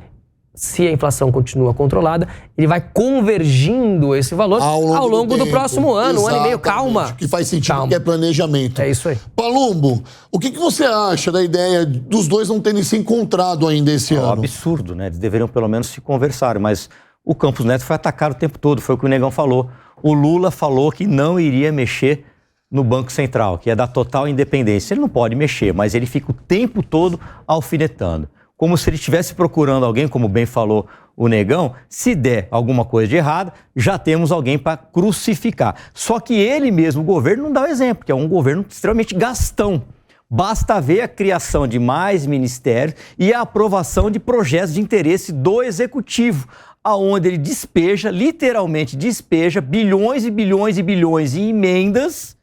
se a inflação continua controlada, ele vai convergindo esse valor ao longo do próximo ano, um ano e meio. Calma.
Que faz sentido, que é planejamento.
É isso aí.
Palumbo, o que você acha da ideia dos 2 não terem se encontrado ainda esse ano?
É um absurdo, né? Eles deveriam pelo menos se conversar, mas o Campos Neto foi atacado o tempo todo, foi o que o Negão falou. O Lula falou que não iria mexer no Banco Central, que é da total independência. Ele não pode mexer, mas ele fica o tempo todo alfinetando. Como se ele estivesse procurando alguém, como bem falou o Negão, se der alguma coisa de errado, já temos alguém para crucificar. Só que ele mesmo, o governo, não dá o exemplo, que é um governo extremamente gastão. Basta ver a criação de mais ministérios e a aprovação de projetos de interesse do Executivo, aonde ele despeja, literalmente despeja, bilhões e bilhões e bilhões em emendas,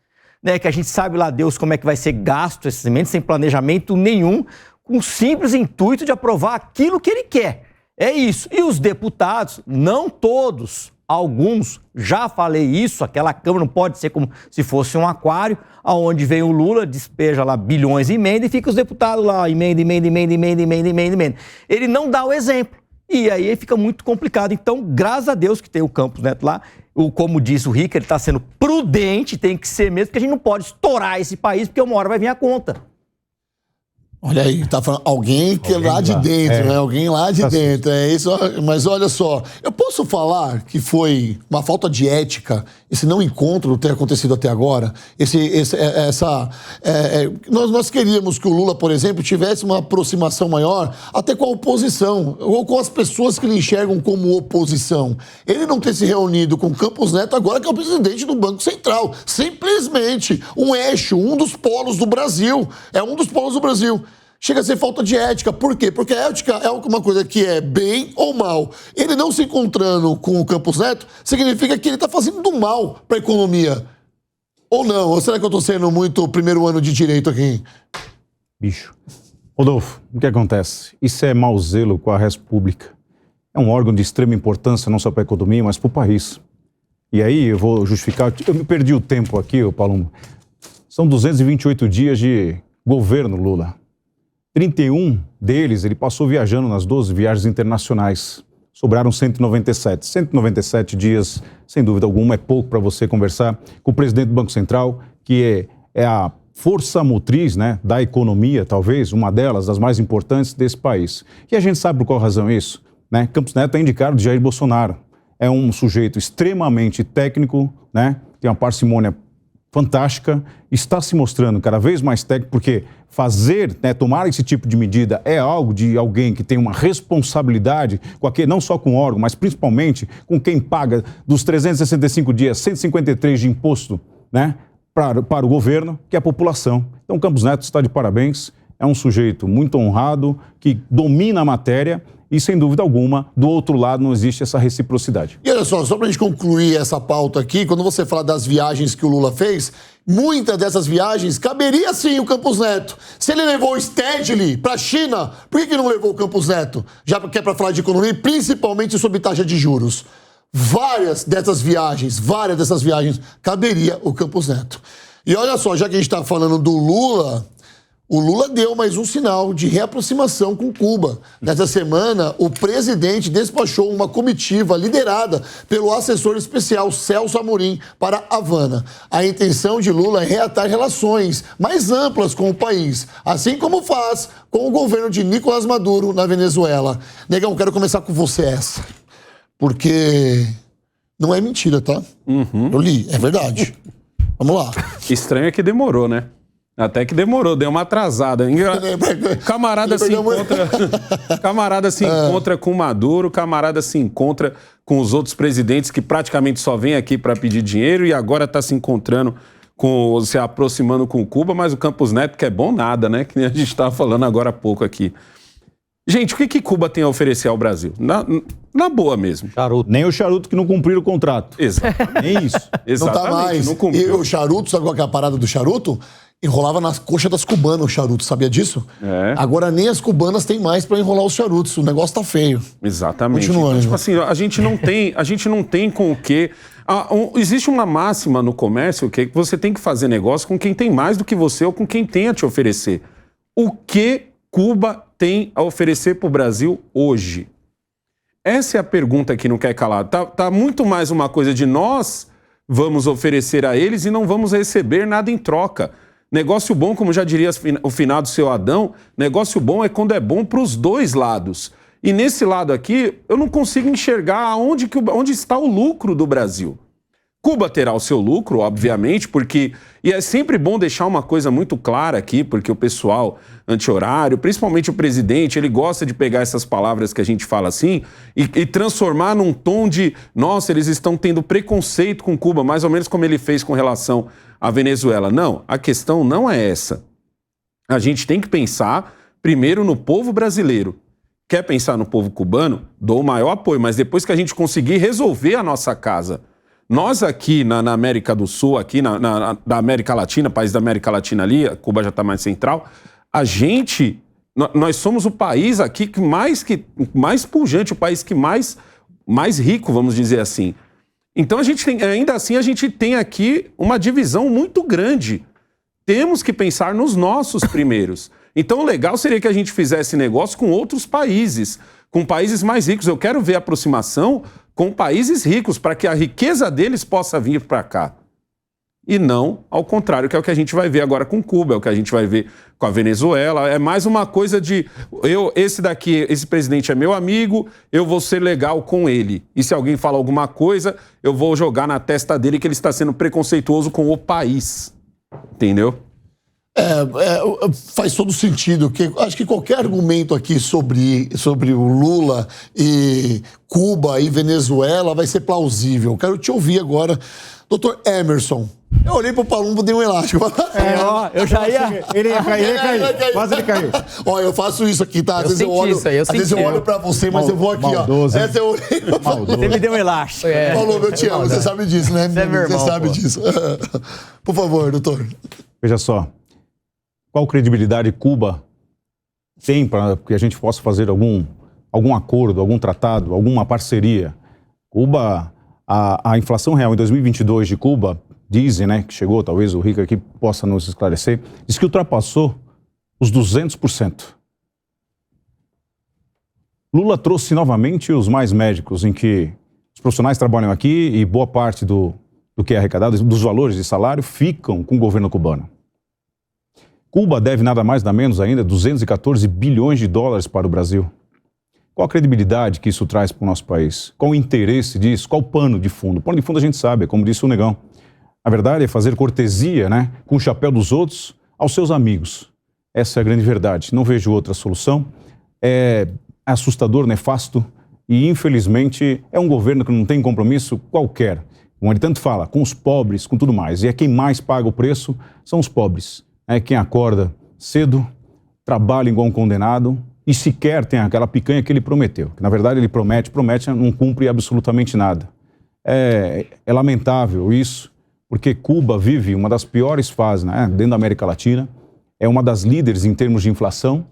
né, que a gente sabe lá Deus como é que vai ser gasto esses emendas, sem planejamento nenhum, com o simples intuito de aprovar aquilo que ele quer. É isso. E os deputados, não todos, alguns, já falei isso, aquela Câmara não pode ser como se fosse um aquário, aonde vem o Lula, despeja lá bilhões em emenda e fica os deputados lá, emenda. Ele não dá o exemplo. E aí fica muito complicado. Então, graças a Deus que tem o Campos Neto lá, como diz o Rica, ele está sendo prudente, tem que ser mesmo, porque a gente não pode estourar esse país, porque uma hora vai vir a conta.
Olha aí, tá falando alguém que é lá de dentro, né? Alguém lá de dentro. É isso, mas olha só, eu posso falar que foi uma falta de ética esse não encontro ter acontecido até agora? Nós queríamos que o Lula, por exemplo, tivesse uma aproximação maior até com a oposição, ou com as pessoas que lhe enxergam como oposição. Ele não ter se reunido com Campos Neto agora, que é o presidente do Banco Central. Simplesmente um eixo, um dos polos do Brasil. É um dos polos do Brasil. Chega a ser falta de ética. Por quê? Porque a ética é uma coisa que é bem ou mal. Ele não se encontrando com o Campos Neto significa que ele está fazendo do mal para a economia. Ou não? Ou será que eu estou sendo muito primeiro ano de direito aqui?
Bicho. Rodolfo, o que acontece? Isso é mau zelo com a res pública. É um órgão de extrema importância, não só para a economia, mas para o país. E aí eu vou justificar. Eu me perdi o tempo aqui, Paulo. São 228 dias de governo Lula. 31 deles ele passou viajando nas 12 viagens internacionais. Sobraram 197. 197 dias, sem dúvida alguma, é pouco para você conversar com o presidente do Banco Central, que é a força motriz, né, da economia, talvez, uma delas, das mais importantes desse país. E a gente sabe por qual razão isso, né? Campos Neto é indicado de Jair Bolsonaro. É um sujeito extremamente técnico, né? Tem uma parcimônia fantástica, está se mostrando cada vez mais técnico, porque fazer, né, tomar esse tipo de medida é algo de alguém que tem uma responsabilidade, com aquele, não só com o órgão, mas principalmente com quem paga dos 365 dias, 153 de imposto, né, para o governo, que é a população. Então, Campos Neto está de parabéns, é um sujeito muito honrado, que domina a matéria. E, sem dúvida alguma, do outro lado não existe essa reciprocidade.
E olha só para a gente concluir essa pauta aqui, quando você fala das viagens que o Lula fez, muitas dessas viagens caberia sim o Campos Neto. Se ele levou o Stedley para a China, por que não levou o Campos Neto? Já que é para falar de economia, principalmente sobre taxa de juros. Várias dessas viagens, caberia o Campos Neto. E olha só, já que a gente está falando do Lula... O Lula deu mais um sinal de reaproximação com Cuba. Nessa semana, o presidente despachou uma comitiva liderada pelo assessor especial Celso Amorim para Havana. A intenção de Lula é reatar relações mais amplas com o país, assim como faz com o governo de Nicolás Maduro na Venezuela. Negão, quero começar com você essa, porque não é mentira, tá? Eu li, é verdade. Vamos lá.
Estranho é que demorou, né? Até que demorou, deu uma atrasada. Camarada se encontra com Maduro, camarada se encontra com os outros presidentes que praticamente só vêm aqui para pedir dinheiro e agora está se encontrando, se aproximando com Cuba, mas o Campos Neto que é bom nada, né? Que nem a gente estava falando agora há pouco aqui. Gente, o que Cuba tem a oferecer ao Brasil? Na boa mesmo.
Charuto. Nem o charuto que não cumpriram o contrato.
Exatamente.
Nem isso.
Exatamente. Não tá mais. Não cumpriu. E o charuto, sabe qual que é a parada do charuto? Enrolava nas coxas das cubanas o charuto, sabia disso? É. Agora nem as cubanas têm mais para enrolar os charutos, o negócio tá feio.
Exatamente. Continuando. Então, tipo assim, a gente não tem com o quê... existe uma máxima no comércio que você tem que fazer negócio com quem tem mais do que você ou com quem tem a te oferecer. O que Cuba tem a oferecer para o Brasil hoje? Essa é a pergunta que não quer calar. Tá muito mais uma coisa de nós vamos oferecer a eles e não vamos receber nada em troca. Negócio bom, como já diria o finado seu Adão, negócio bom é quando é bom para os dois lados. E nesse lado aqui, eu não consigo enxergar onde está o lucro do Brasil. Cuba terá o seu lucro, obviamente, porque... E é sempre bom deixar uma coisa muito clara aqui, porque o pessoal anti-horário, principalmente o presidente, ele gosta de pegar essas palavras que a gente fala assim e transformar num tom de, nossa, eles estão tendo preconceito com Cuba, mais ou menos como ele fez com relação à Venezuela. Não, a questão não é essa. A gente tem que pensar primeiro no povo brasileiro. Quer pensar no povo cubano? Dou o maior apoio, mas depois que a gente conseguir resolver a nossa casa... Nós aqui na América do Sul, aqui da América Latina, país da América Latina ali, a Cuba já está mais central, nós somos o país aqui que mais pujante, o país que mais rico, vamos dizer assim. Então ainda assim a gente tem aqui uma divisão muito grande. Temos que pensar nos nossos primeiros. Então o legal seria que a gente fizesse negócio com outros países, com países mais ricos. Eu quero ver aproximação com países ricos, para que a riqueza deles possa vir para cá. E não ao contrário, que é o que a gente vai ver agora com Cuba, é o que a gente vai ver com a Venezuela. É mais uma coisa de, esse presidente é meu amigo, eu vou ser legal com ele. E se alguém fala alguma coisa, eu vou jogar na testa dele que ele está sendo preconceituoso com o país. Entendeu?
Faz todo sentido. Acho que qualquer argumento aqui sobre o Lula e Cuba e Venezuela vai ser plausível. Quero te ouvir agora, doutor Emerson. Eu olhei pro Palumbo, dei um elástico.
Eu já ia...
Ele ia cair. Quase ele caiu.
Ó, eu faço isso aqui, tá? Às vezes eu olho pra você, mas eu vou aqui,
maldoso,
ó. Essa eu olhei pra
Você me deu um elástico.
Palumbo, eu te amo, você sabe disso, né?
Você é meu irmão,
você sabe disso. Por favor, doutor.
Veja só. Qual credibilidade Cuba tem para que a gente possa fazer algum acordo, algum tratado, alguma parceria? Cuba, a inflação real em 2022 de Cuba, dizem, né, que chegou, talvez o Rico aqui possa nos esclarecer, diz que ultrapassou os 200%. Lula trouxe novamente os mais médicos, em que os profissionais trabalham aqui e boa parte do que é arrecadado, dos valores de salário, ficam com o governo cubano. Cuba deve nada mais, nada menos ainda, 214 bilhões de dólares para o Brasil. Qual a credibilidade que isso traz para o nosso país? Qual o interesse disso? Qual o pano de fundo? O pano de fundo a gente sabe, como disse o Negão. A verdade é fazer cortesia, né, com o chapéu dos outros aos seus amigos. Essa é a grande verdade. Não vejo outra solução. É assustador, nefasto e, infelizmente, é um governo que não tem compromisso qualquer. Como ele tanto fala, com os pobres, com tudo mais. E é quem mais paga o preço são os pobres. É quem acorda cedo, trabalha igual um condenado e sequer tem aquela picanha que ele prometeu. Que, na verdade, ele promete, não cumpre absolutamente nada. É lamentável isso, porque Cuba vive uma das piores fases, né, dentro da América Latina, é uma das líderes em termos de inflação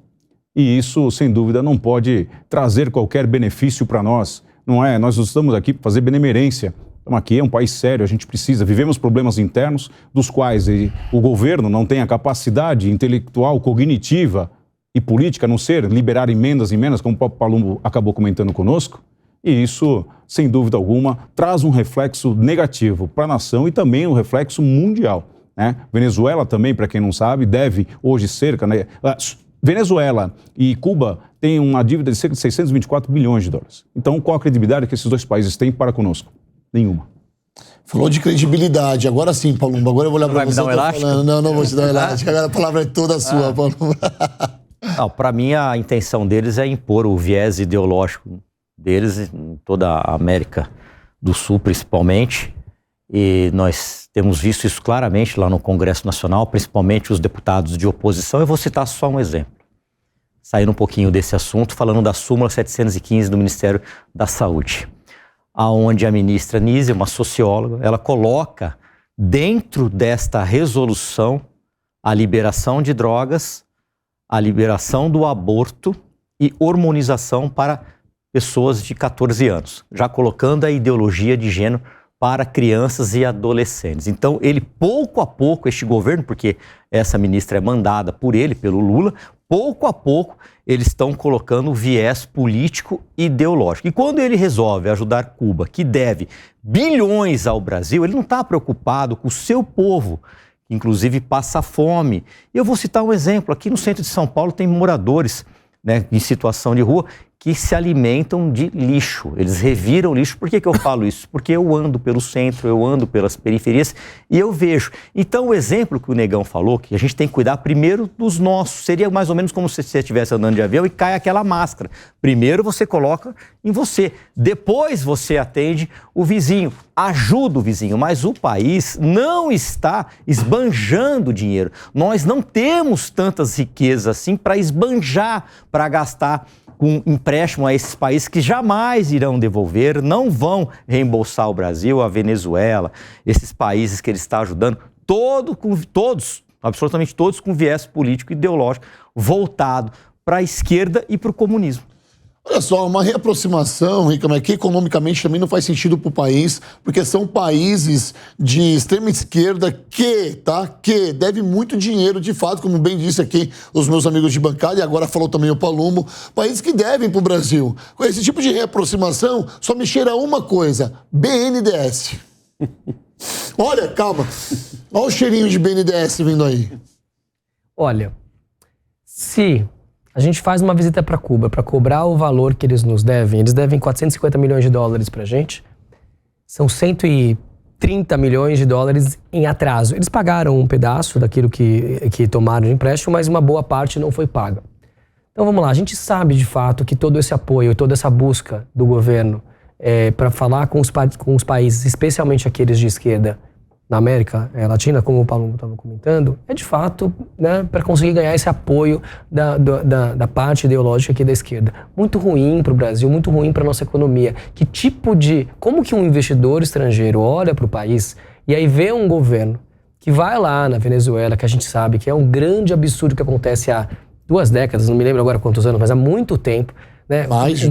e isso, sem dúvida, não pode trazer qualquer benefício para nós. Não é? Nós estamos aqui para fazer benemerência. Aqui é um país sério, a gente precisa. Vivemos problemas internos dos quais o governo não tem a capacidade intelectual, cognitiva e política, a não ser liberar emendas, como o próprio Palumbo acabou comentando conosco. E isso, sem dúvida alguma, traz um reflexo negativo para a nação e também um reflexo mundial, né? Venezuela também, para quem não sabe, deve hoje cerca... Né? Venezuela e Cuba têm uma dívida de cerca de 624 bilhões de dólares. Então, qual a credibilidade que esses dois países têm para conosco? Nenhuma.
Falou de credibilidade. Agora sim, Palumbo. Agora eu vou olhar para você.
Vai me dar um elástico?
Não vou te dar um elástico. Agora a palavra é toda sua, Palumbo.
Para mim, a intenção deles é impor o viés ideológico deles em toda a América do Sul, principalmente. E nós temos visto isso claramente lá no Congresso Nacional, principalmente os deputados de oposição. Eu vou citar só um exemplo. Saindo um pouquinho desse assunto, falando da súmula 715 do Ministério da Saúde, aonde a ministra Nízia, uma socióloga, ela coloca dentro desta resolução a liberação de drogas, a liberação do aborto e hormonização para pessoas de 14 anos, já colocando a ideologia de gênero para crianças e adolescentes. Então, ele, pouco a pouco, este governo, porque essa ministra é mandada por ele, pelo Lula, pouco a pouco, eles estão colocando viés político e ideológico. E quando ele resolve ajudar Cuba, que deve bilhões ao Brasil, ele não está preocupado com o seu povo, que inclusive passa fome. Eu vou citar um exemplo. Aqui no centro de São Paulo tem moradores, né, em situação de rua, que se alimentam de lixo, eles reviram lixo. Por que eu falo isso? Porque eu ando pelo centro, eu ando pelas periferias e eu vejo. Então o exemplo que o Negão falou, que a gente tem que cuidar primeiro dos nossos, seria mais ou menos como se você estivesse andando de avião e cai aquela máscara. Primeiro você coloca em você, depois você atende o vizinho, ajuda o vizinho, mas o país não está esbanjando dinheiro. Nós não temos tantas riquezas assim para esbanjar, para gastar com empréstimo a esses países que jamais irão devolver, não vão reembolsar o Brasil, a Venezuela, esses países que ele está ajudando, todos, absolutamente todos com viés político e ideológico voltado para a esquerda e para o comunismo.
Olha só, uma reaproximação, Rica, que economicamente também não faz sentido para o país, porque são países de extrema esquerda que devem muito dinheiro, de fato, como bem disse aqui os meus amigos de bancada, e agora falou também o Palumbo, países que devem para o Brasil. Com esse tipo de reaproximação, só me cheira uma coisa, BNDES. Olha, calma, olha o cheirinho de BNDES vindo aí.
Olha, se a gente faz uma visita para Cuba para cobrar o valor que eles nos devem, eles devem 450 milhões de dólares para a gente, são 130 milhões de dólares em atraso. Eles pagaram um pedaço daquilo que tomaram de empréstimo, mas uma boa parte não foi paga. Então vamos lá, a gente sabe de fato que todo esse apoio, toda essa busca do governo para falar com os países, especialmente aqueles de esquerda, na América Latina, como o Paulo estava comentando, é de fato, né, para conseguir ganhar esse apoio da parte ideológica aqui da esquerda. Muito ruim para o Brasil, muito ruim para a nossa economia. Como que um investidor estrangeiro olha para o país e aí vê um governo que vai lá na Venezuela, que a gente sabe que é um grande absurdo que acontece há 2 décadas, não me lembro agora quantos anos, mas há muito tempo, né? Um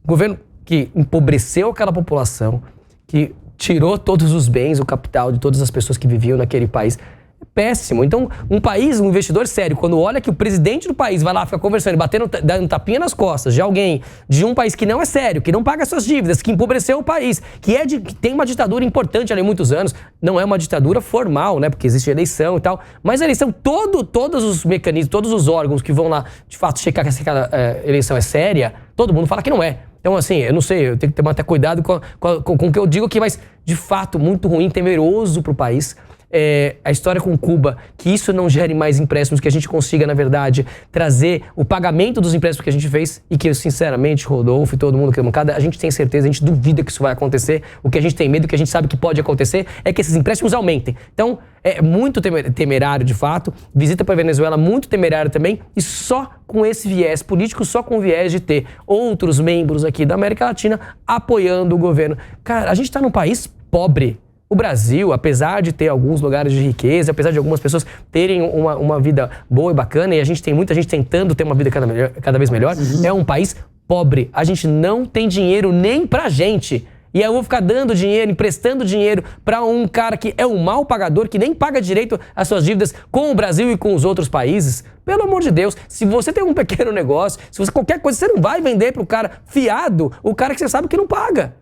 governo que empobreceu aquela população, que tirou todos os bens, o capital de todas as pessoas que viviam naquele país. É péssimo. Então, um investidor sério, quando olha que o presidente do país vai lá, fica conversando, dando tapinha nas costas de alguém, de um país que não é sério, que não paga suas dívidas, que empobreceu o país, que tem uma ditadura importante ali há muitos anos, não é uma ditadura formal, né, porque existe eleição e tal, mas a eleição, todos os mecanismos, todos os órgãos que vão lá, de fato, checar que aquela eleição é séria, todo mundo fala que não é. Então, assim, eu não sei, eu tenho que ter até cuidado com o que eu digo aqui, mas, de fato, muito ruim, temeroso para o país. A história com Cuba, que isso não gere mais empréstimos, que a gente consiga, na verdade, trazer o pagamento dos empréstimos que a gente fez e que, sinceramente, Rodolfo e todo mundo que é bancada, a gente tem certeza, a gente duvida que isso vai acontecer. O que a gente tem medo, o que a gente sabe que pode acontecer, é que esses empréstimos aumentem. Então, é muito temerário, de fato. Visita para a Venezuela, muito temerário também. E só com esse viés político, só com o viés de ter outros membros aqui da América Latina apoiando o governo. Cara, a gente está num país pobre. O Brasil, apesar de ter alguns lugares de riqueza, apesar de algumas pessoas terem uma vida boa e bacana, e a gente tem muita gente tentando ter uma vida cada vez melhor, é um país pobre. A gente não tem dinheiro nem pra gente. E aí eu vou ficar dando dinheiro, emprestando dinheiro pra um cara que é um mau pagador, que nem paga direito as suas dívidas com o Brasil e com os outros países. Pelo amor de Deus, se você tem um pequeno negócio, se você qualquer coisa, você não vai vender pro cara fiado, o cara que você sabe que não paga.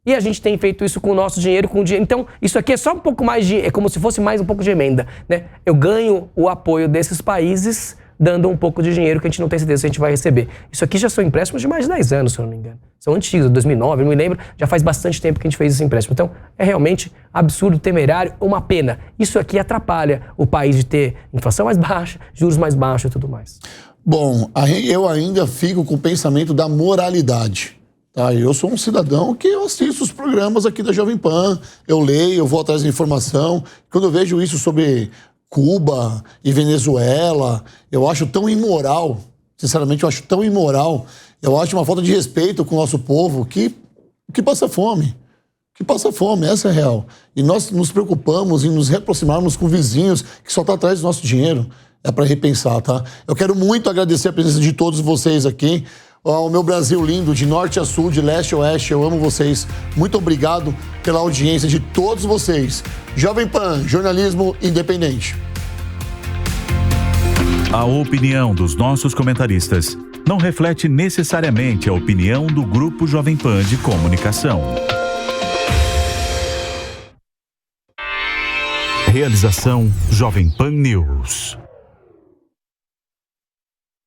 E a gente tem feito isso com o nosso dinheiro, com o dinheiro. Então, isso aqui é só um pouco mais é como se fosse mais um pouco de emenda, né? Eu ganho o apoio desses países dando um pouco de dinheiro que a gente não tem certeza se a gente vai receber. Isso aqui já são empréstimos de mais de 10 anos, se eu não me engano. São antigos, 2009, eu não me lembro, já faz bastante tempo que a gente fez esse empréstimo. Então, é realmente absurdo, temerário, uma pena. Isso aqui atrapalha o país de ter inflação mais baixa, juros mais baixos e tudo mais.
Bom, eu ainda fico com o pensamento da moralidade. Tá, eu sou um cidadão que eu assisto os programas aqui da Jovem Pan, eu leio, eu vou atrás da informação. Quando eu vejo isso sobre Cuba e Venezuela, eu acho tão imoral, sinceramente eu acho tão imoral, eu acho uma falta de respeito com o nosso povo que passa fome. Que passa fome, essa é a real. E nós nos preocupamos em nos reaproximarmos com vizinhos que só estão atrás do nosso dinheiro. É para repensar, tá? Eu quero muito agradecer a presença de todos vocês aqui. O meu Brasil lindo, de norte a sul, de leste a oeste, eu amo vocês. Muito obrigado pela audiência de todos vocês. Jovem Pan, jornalismo independente.
A opinião dos nossos comentaristas não reflete necessariamente a opinião do Grupo Jovem Pan de Comunicação. Realização Jovem Pan News.